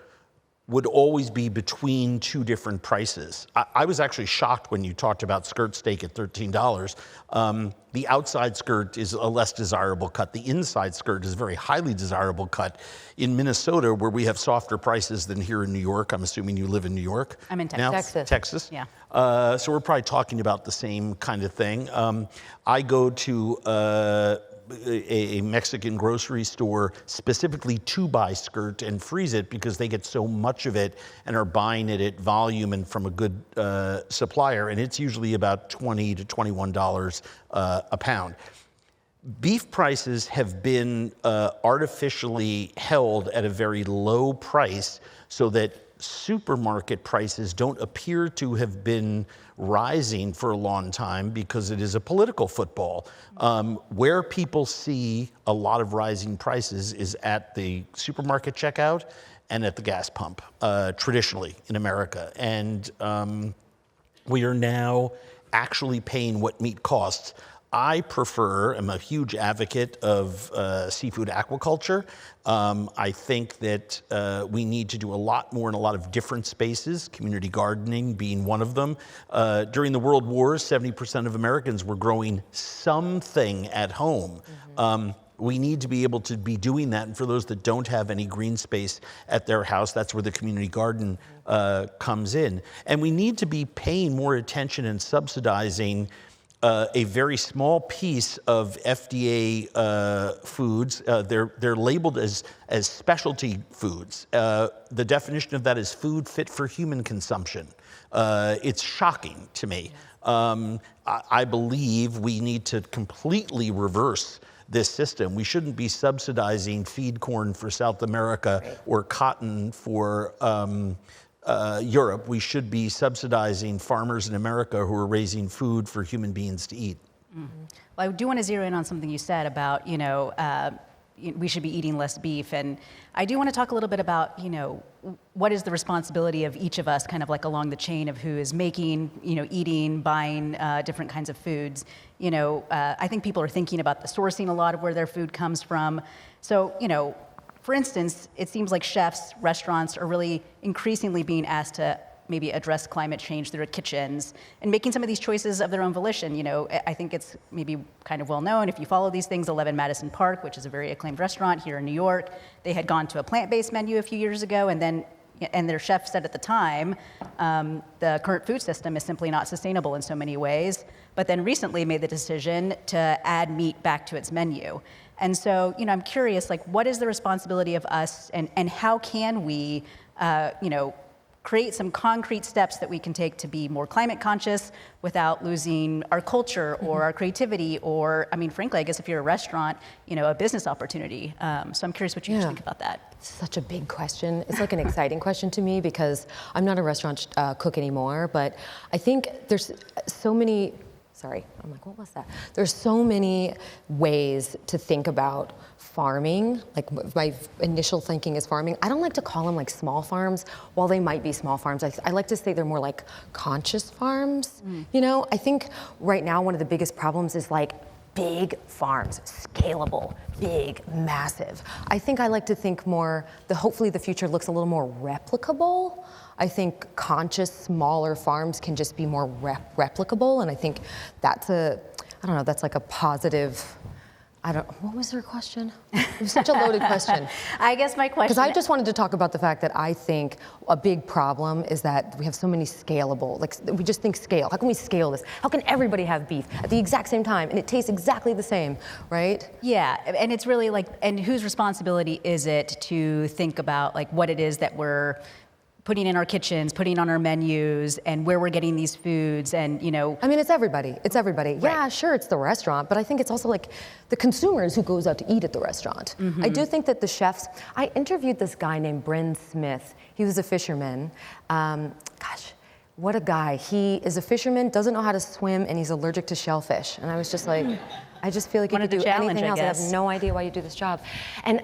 would always be between two different prices. I was actually shocked when you talked about skirt steak at $13. The outside skirt is a less desirable cut. The inside skirt is a very highly desirable cut. In Minnesota, where we have softer prices than here in New York, I'm assuming you live in New York? I'm in now? Texas. Texas? Yeah. So we're probably talking about the same kind of thing. I go to a Mexican grocery store specifically to buy skirt and freeze it because they get so much of it and are buying it at volume and from a good supplier, and it's usually about $20 to $21 a pound. Beef prices have been artificially held at a very low price so that supermarket prices don't appear to have been rising for a long time because it is a political football. Where people see a lot of rising prices is at the supermarket checkout and at the gas pump, traditionally in America. And we are now actually paying what meat costs. I'm a huge advocate of seafood aquaculture. I think that we need to do a lot more in a lot of different spaces, community gardening being one of them. During the World Wars, 70% of Americans were growing something at home. We need to be able to be doing that, and for those that don't have any green space at their house, that's where the community garden comes in. And we need to be paying more attention and subsidizing a very small piece of FDA foods. They're labeled as specialty foods. The definition of that is food fit for human consumption. It's shocking to me. I believe we need to completely reverse this system. We shouldn't be subsidizing feed corn for South America or cotton for Europe. We should be subsidizing farmers in America who are raising food for human beings to eat. Mm-hmm. Well, I do want to zero in on something you said about, we should be eating less beef. And I do want to talk a little bit about, what is the responsibility of each of us kind of like along the chain of who is making, eating, buying different kinds of foods. I think people are thinking about the sourcing a lot of where their food comes from. So, for instance, it seems like chefs, restaurants are really increasingly being asked to maybe address climate change through their kitchens and making some of these choices of their own volition. I think it's maybe kind of well known if you follow these things. 11 Madison Park, which is a very acclaimed restaurant here in New York, they had gone to a plant-based menu a few years ago, and their chef said at the time, the current food system is simply not sustainable in so many ways, but then recently made the decision to add meat back to its menu. And so, I'm curious, what is the responsibility of us, and how can we, create some concrete steps that we can take to be more climate conscious without losing our culture or our creativity or, frankly, I guess if you're a restaurant, a business opportunity. So I'm curious what you think about that. Such a big question. It's like an exciting question to me because I'm not a restaurant cook anymore, but I think there's so many, what was that? There's so many ways to think about farming. My initial thinking is farming. I don't like to call them small farms. While they might be small farms, I like to say they're more like conscious farms. I think right now one of the biggest problems is big farms, scalable, big, massive. I think I like to think more, hopefully the future looks a little more replicable. I think conscious, smaller farms can just be more replicable, and I think that's that's like a positive. What was your question? It was such a loaded question. I guess my question... Because I just wanted to talk about the fact that I think a big problem is that we have so many scalable, we just think scale. How can we scale this? How can everybody have beef at the exact same time and it tastes exactly the same, right? Yeah, and it's really and whose responsibility is it to think about what it is that we're putting in our kitchens, putting on our menus, and where we're getting these foods, and it's everybody. It's everybody. Right. Yeah, sure, it's the restaurant, but I think it's also the consumers who goes out to eat at the restaurant. Mm-hmm. I do think that the chefs. I interviewed this guy named Bryn Smith. He was a fisherman. What a guy. He is a fisherman, doesn't know how to swim, and he's allergic to shellfish. And I was just I just feel like you could do anything else. I have no idea why you do this job. And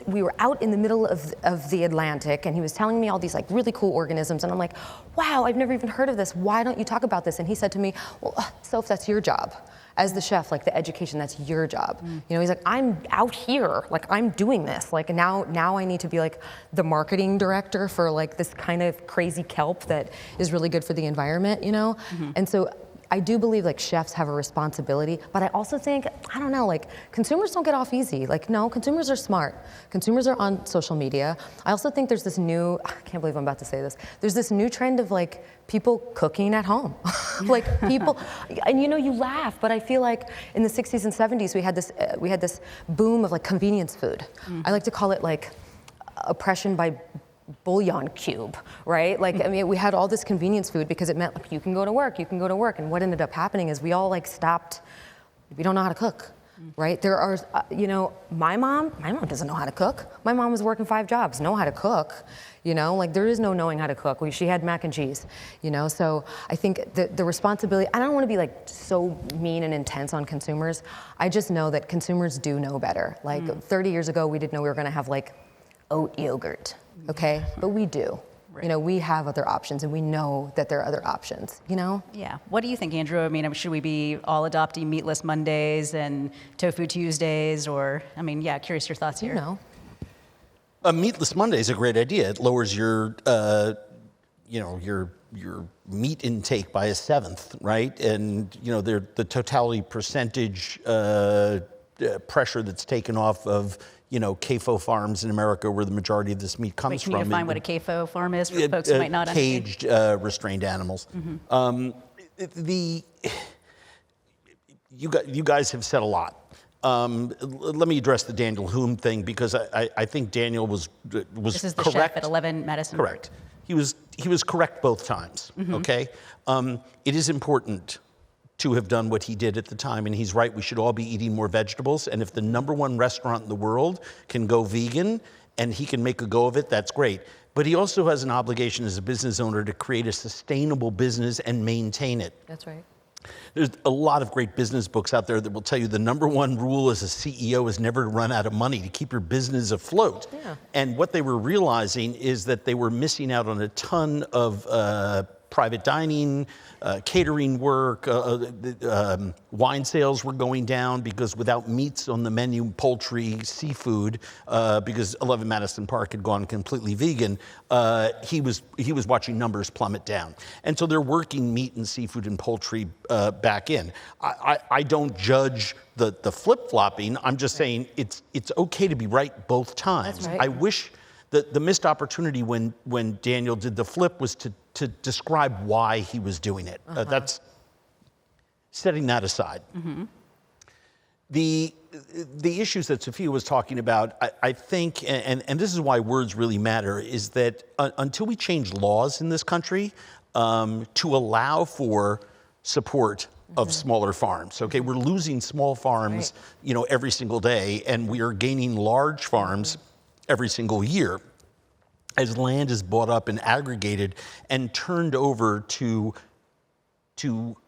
we were out in the middle of the Atlantic, and he was telling me all these really cool organisms, and I'm like, wow, I've never even heard of this. Why don't you talk about this? And he said to me, well, Soph, that's your job. As the chef, the education, that's your job. He's like, I'm out here, I'm doing this. Now I need to be the marketing director for this kind of crazy kelp that is really good for the environment, Mm-hmm. And so I do believe chefs have a responsibility, but I also think, consumers don't get off easy. No, consumers are smart. Consumers are on social media. I also think there's this new, I can't believe I'm about to say this, there's this new trend of people cooking at home. People, and you laugh, but I feel in the 60s and 70s we had this boom of convenience food. Mm-hmm. I like to call it oppression by bouillon cube, right? We had all this convenience food because it meant you can go to work, and what ended up happening is we all stopped, we don't know how to cook, right? There are, my mom doesn't know how to cook. My mom was working 5 jobs, know how to cook, there is no knowing how to cook. She had mac and cheese, so I think the responsibility, I don't want to be so mean and intense on consumers. I just know that consumers do know better. 30 years ago, we didn't know we were gonna have oat yogurt. Okay, but we do. Right. We have other options, and we know that there are other options, Yeah. What do you think, Andrew? Should we be all adopting meatless Mondays and tofu Tuesdays, or, curious your thoughts here. A meatless Monday is a great idea. It lowers your, your meat intake by 1/7, right? And, the totality percentage pressure that's taken off of CAFO farms in America, where the majority of this meat comes from. Can you define what a CAFO farm is for folks who might not understand? Caged, restrained animals. Mm-hmm. you guys have said a lot. Let me address the Daniel Hume thing, because I think Daniel was This is the correct. chef at 11 Madison. Correct. He was correct both times. Okay. It is important to have done what he did at the time, and he's right. We should all be eating more vegetables. And if the #1 restaurant in the world can go vegan and he can make a go of it, that's great. But he also has an obligation as a business owner to create a sustainable business and maintain it. That's right. There's a lot of great business books out there that will tell you the #1 rule as a CEO is never to run out of money, to keep your business afloat. Yeah. And what they were realizing is that they were missing out on a ton of private dining, catering work, wine sales were going down because without meats on the menu, poultry, seafood, because 11 Madison Park had gone completely vegan, he was watching numbers plummet down. And so they're working meat and seafood and poultry back in. I don't judge the flip-flopping. I'm just saying it's okay to be right both times. That's right. I wish the missed opportunity when Daniel did the flip was to describe why he was doing it. That's setting that aside. The issues that Sophia was talking about, I think, and this is why words really matter, is that until we change laws in this country to allow for support of smaller farms, okay, we're losing small farms, every single day, and we are gaining large farms every single year as land is bought up and aggregated and turned over to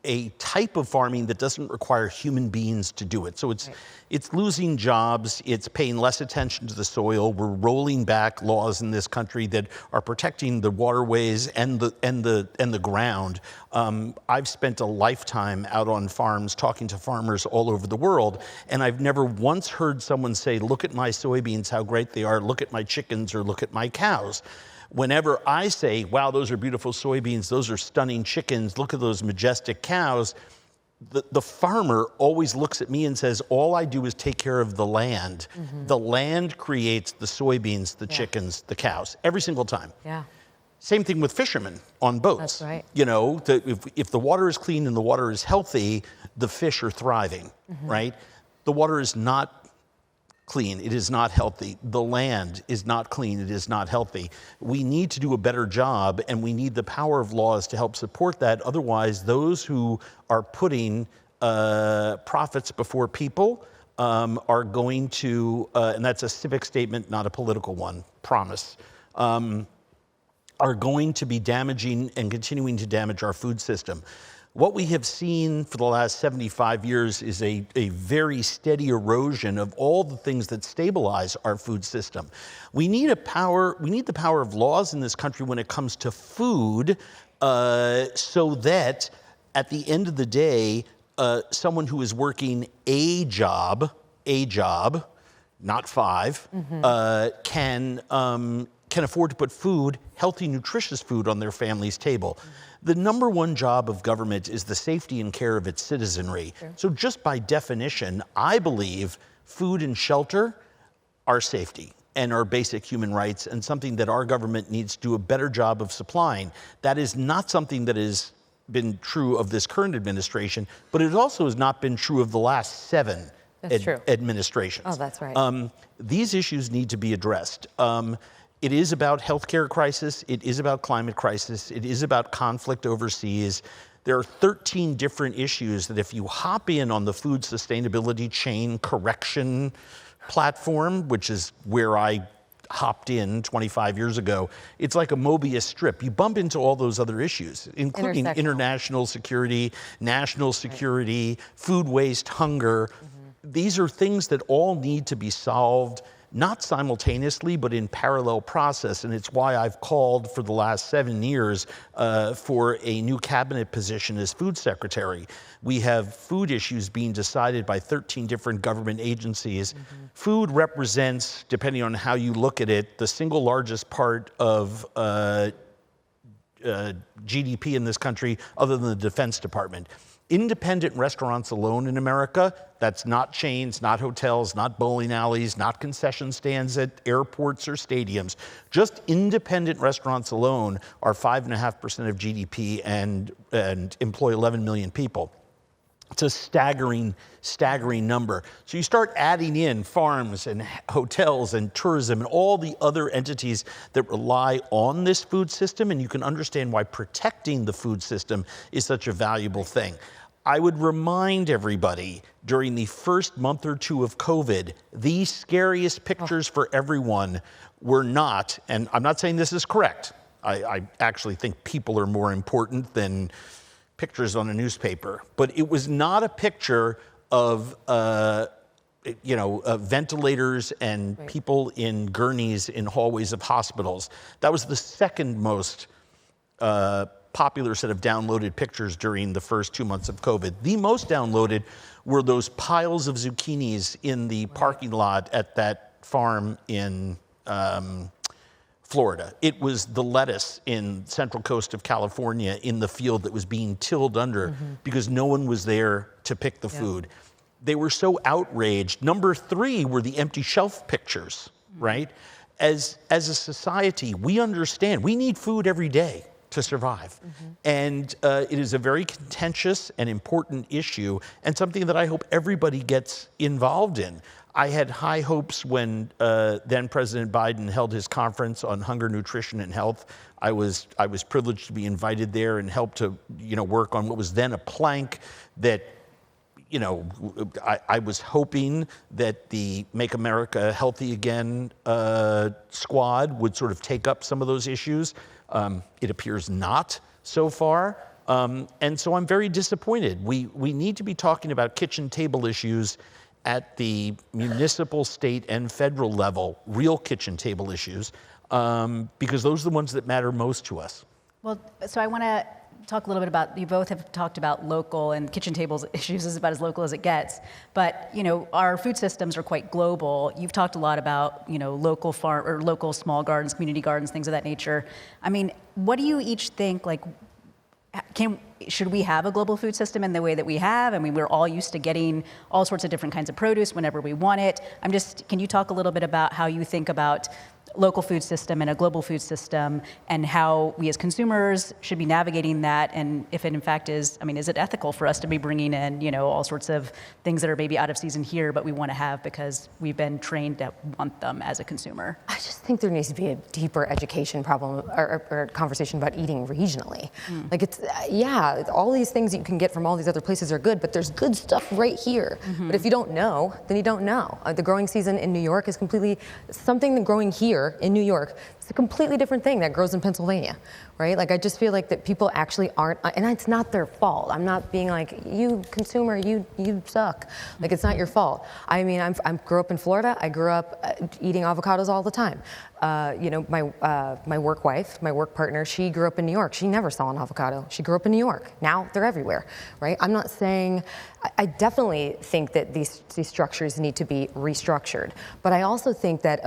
a type of farming that doesn't require human beings to do it. So it's losing jobs, it's paying less attention to the soil. We're rolling back laws in this country that are protecting the waterways and the ground. I've spent a lifetime out on farms talking to farmers all over the world, and I've never once heard someone say, look at my soybeans, how great they are, look at my chickens, or look at my cows. Whenever I say, wow, those are beautiful soybeans, those are stunning chickens, look at those majestic cows, the farmer always looks at me and says, all I do is take care of the land. The land creates the soybeans, the chickens, the cows, every single time. Yeah. Same thing with fishermen on boats. That's right. If the water is clean and the water is healthy, the fish are thriving, right? The water is not clean, it is not healthy. The land is not clean, it is not healthy. We need to do a better job, and we need the power of laws to help support that. Otherwise, those who are putting profits before people are going to, and that's a civic statement, not a political one, promise, are going to be damaging and continuing to damage our food system. What we have seen for the last 75 years is a very steady erosion of all the things that stabilize our food system. We need the power of laws in this country when it comes to food, so that at the end of the day, someone who is working a job, not 5, can afford to put food, healthy, nutritious food on their family's table. The #1 job of government is the safety and care of its citizenry. Sure. So just by definition, I believe food and shelter are safety and are basic human rights, and something that our government needs to do a better job of supplying. That is not something that has been true of this current administration, but it also has not been true of the last 7 administrations. Oh, that's right. These issues need to be addressed. It is about healthcare crisis. It is about climate crisis. It is about conflict overseas. There are 13 different issues that if you hop in on the food sustainability chain correction platform, which is where I hopped in 25 years ago, it's like a Mobius strip. You bump into all those other issues, including international security, national security, food waste, hunger. These are things that all need to be solved, not simultaneously, but in parallel process. And it's why I've called for the last 7 years for a new cabinet position as food secretary. We have food issues being decided by 13 different government agencies. Food represents, depending on how you look at it, the single largest part of GDP in this country, other than the Defense Department. Independent restaurants alone in America, that's not chains, not hotels, not bowling alleys, not concession stands at airports or stadiums. Just independent restaurants alone are 5.5% of GDP and employ 11 million people. It's a staggering number. So you start adding in farms and hotels and tourism and all the other entities that rely on this food system, and you can understand why protecting the food system is such a valuable thing. I would remind everybody, during the first month or two of COVID, the scariest pictures for everyone were not, and I'm not saying this is correct, I actually think people are more important than pictures on a newspaper, but it was not a picture of ventilators and people in gurneys in hallways of hospitals. That was the second most popular set of downloaded pictures during the first 2 months of COVID. The most downloaded were those piles of zucchinis in the parking lot at that farm in Florida. It was the lettuce in central coast of California in the field that was being tilled under because no one was there to pick the food. They were so outraged. Number 3 were the empty shelf pictures, right? As a society, we understand we need food every day to survive. And it is a very contentious and important issue and something that I hope everybody gets involved in. I had high hopes when then President Biden held his conference on hunger, nutrition, and health. I was privileged to be invited there and help to work on what was then a plank that I was hoping that the Make America Healthy Again squad would sort of take up some of those issues. It appears not so far. And so I'm very disappointed. We need to be talking about kitchen table issues at the municipal, state, and federal level, real kitchen table issues, because those are the ones that matter most to us. Well, so I want to talk a little bit about, you both have talked about local, and kitchen tables issues is about as local as it gets, but our food systems are quite global. You've talked a lot about local farm or local small gardens, community gardens, things of that nature. I mean, what do you each think, should we have a global food system in the way that we have? I mean, we're all used to getting all sorts of different kinds of produce whenever we want it. Can you talk a little bit about how you think about local food system and a global food system, and how we as consumers should be navigating that, and if it in fact is, is it ethical for us to be bringing in, all sorts of things that are maybe out of season here, but we want to have because we've been trained to want them as a consumer? I just think there needs to be a deeper education problem or conversation about eating regionally. All these things that you can get from all these other places are good, but there's good stuff right here. But if you don't know, then you don't know. The growing season in New York is completely something that growing here in New York, it's a completely different thing that grows in Pennsylvania, right? I just feel like that people actually aren't, and it's not their fault. I'm not being like, you consumer, you suck. It's not your fault. I grew up in Florida. I grew up eating avocados all the time. My work wife, my work partner, she grew up in New York. She never saw an avocado. She grew up in New York. Now they're everywhere, right? I'm not saying, I definitely think that these structures need to be restructured. But I also think that,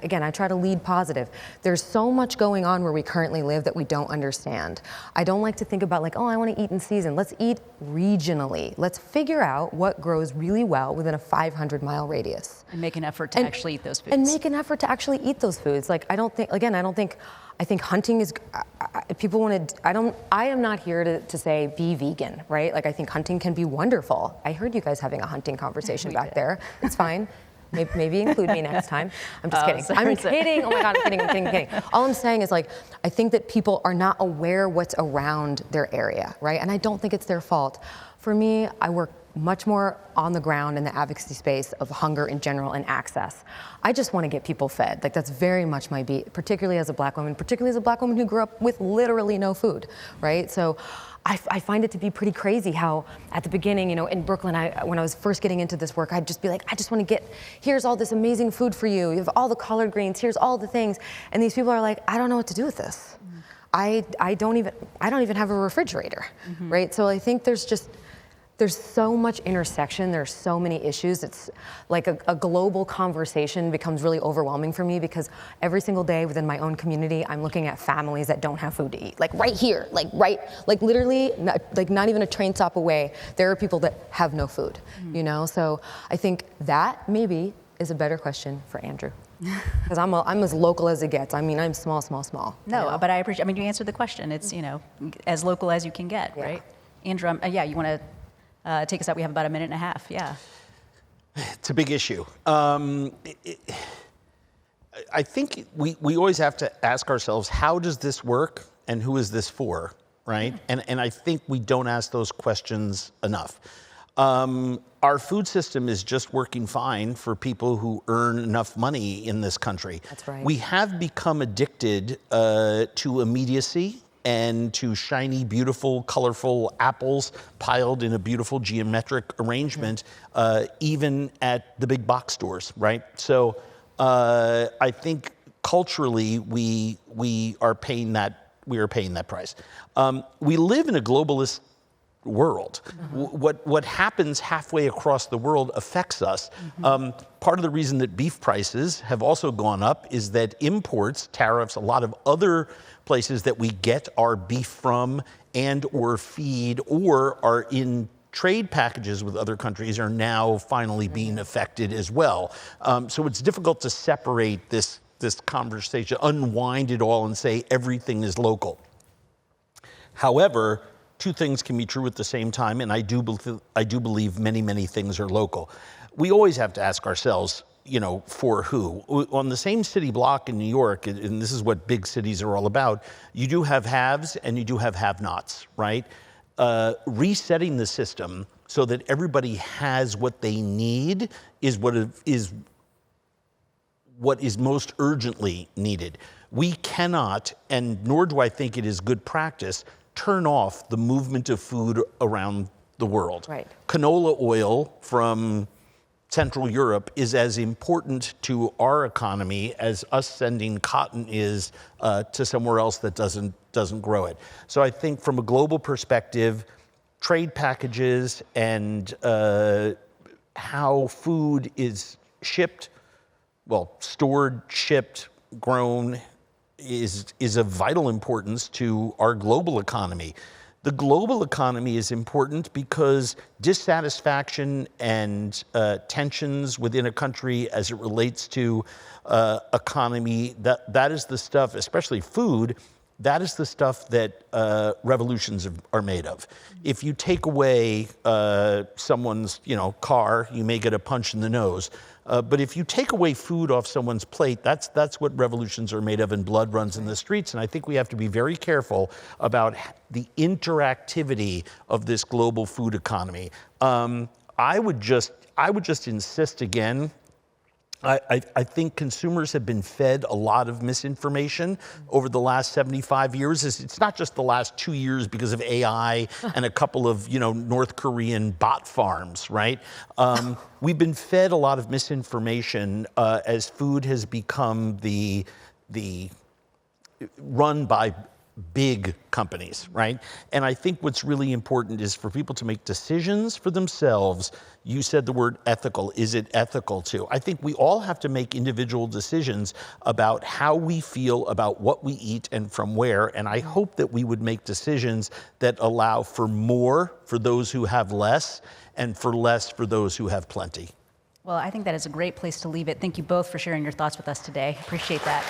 again, I try to lead positive. There's so much going on where we currently live that we don't understand. I don't like to think about I want to eat in season. Let's eat regionally. Let's figure out what grows really well within a 500-mile radius. And make an effort to actually eat those foods. And make an effort to actually eat those foods. I think hunting is, people want to, I am not here to say be vegan, right? I think hunting can be wonderful. I heard you guys having a hunting conversation back there. It's fine. Maybe include me next time. I'm just kidding. I'm kidding. Oh my God, I'm kidding. All I'm saying is I think that people are not aware what's around their area, right? And I don't think it's their fault. For me, I work much more on the ground in the advocacy space of hunger in general and access. I just want to get people fed. That's very much my beat, particularly as a black woman who grew up with literally no food, right? So I find it to be pretty crazy how at the beginning, in Brooklyn, when I was first getting into this work, I'd just be like, I just want to here's all this amazing food for you. You have all the collard greens, here's all the things. And these people are like, I don't know what to do with this. I don't even have a refrigerator, right? So I think there's so much intersection, there's so many issues. It's like a global conversation becomes really overwhelming for me because every single day within my own community, I'm looking at families that don't have food to eat. Right here, literally, not even a train stop away, there are people that have no food, So I think that maybe is a better question for Andrew. Because I'm as local as it gets. I'm small. No, but I appreciate, you answered the question. It's, as local as you can get, right? Andrew, you want to take us out. We have about a minute and a half. Yeah. It's a big issue. I think we always have to ask ourselves, how does this work and who is this for, right? And I think we don't ask those questions enough. Our food system is just working fine for people who earn enough money in this country. That's right. We have become addicted to immediacy and to shiny, beautiful, colorful apples piled in a beautiful geometric arrangement, even at the big box stores, right? So I think culturally we are paying that price. We live in a globalist world. What happens halfway across the world affects us. Part of the reason that beef prices have also gone up is that imports, tariffs, a lot of other places that we get our beef from and or feed or are in trade packages with other countries are now finally being affected as well. So it's difficult to separate this conversation, unwind it all and say everything is local. However, two things can be true at the same time, and I do believe many, many things are local. We always have to ask ourselves, for who? On the same city block in New York, and this is what big cities are all about, you do have haves and you do have have-nots, right? Resetting the system so that everybody has what they need is what is most urgently needed. We cannot, and nor do I think it is good practice, turn off the movement of food around the world. Right. Canola oil from Central Europe is as important to our economy as us sending cotton is to somewhere else that doesn't grow it. So I think from a global perspective, trade packages and how food is shipped, stored, shipped, grown, is of vital importance to our global economy. The global economy is important because dissatisfaction and tensions within a country as it relates to economy, that is the stuff, especially food, that is the stuff that revolutions are made of. If you take away someone's car, you may get a punch in the nose. But if you take away food off someone's plate, that's what revolutions are made of, and blood runs in the streets. And I think we have to be very careful about the interactivity of this global food economy. I would just insist again. I think consumers have been fed a lot of misinformation over the last 75 years. It's not just the last 2 years because of AI and a couple of North Korean bot farms, right? We've been fed a lot of misinformation as food has become the run by big companies, right? And I think what's really important is for people to make decisions for themselves. You said the word ethical. Is it ethical too? I think we all have to make individual decisions about how we feel about what we eat and from where. And I hope that we would make decisions that allow for more for those who have less and for less for those who have plenty. Well, I think that is a great place to leave it. Thank you both for sharing your thoughts with us today. Appreciate that.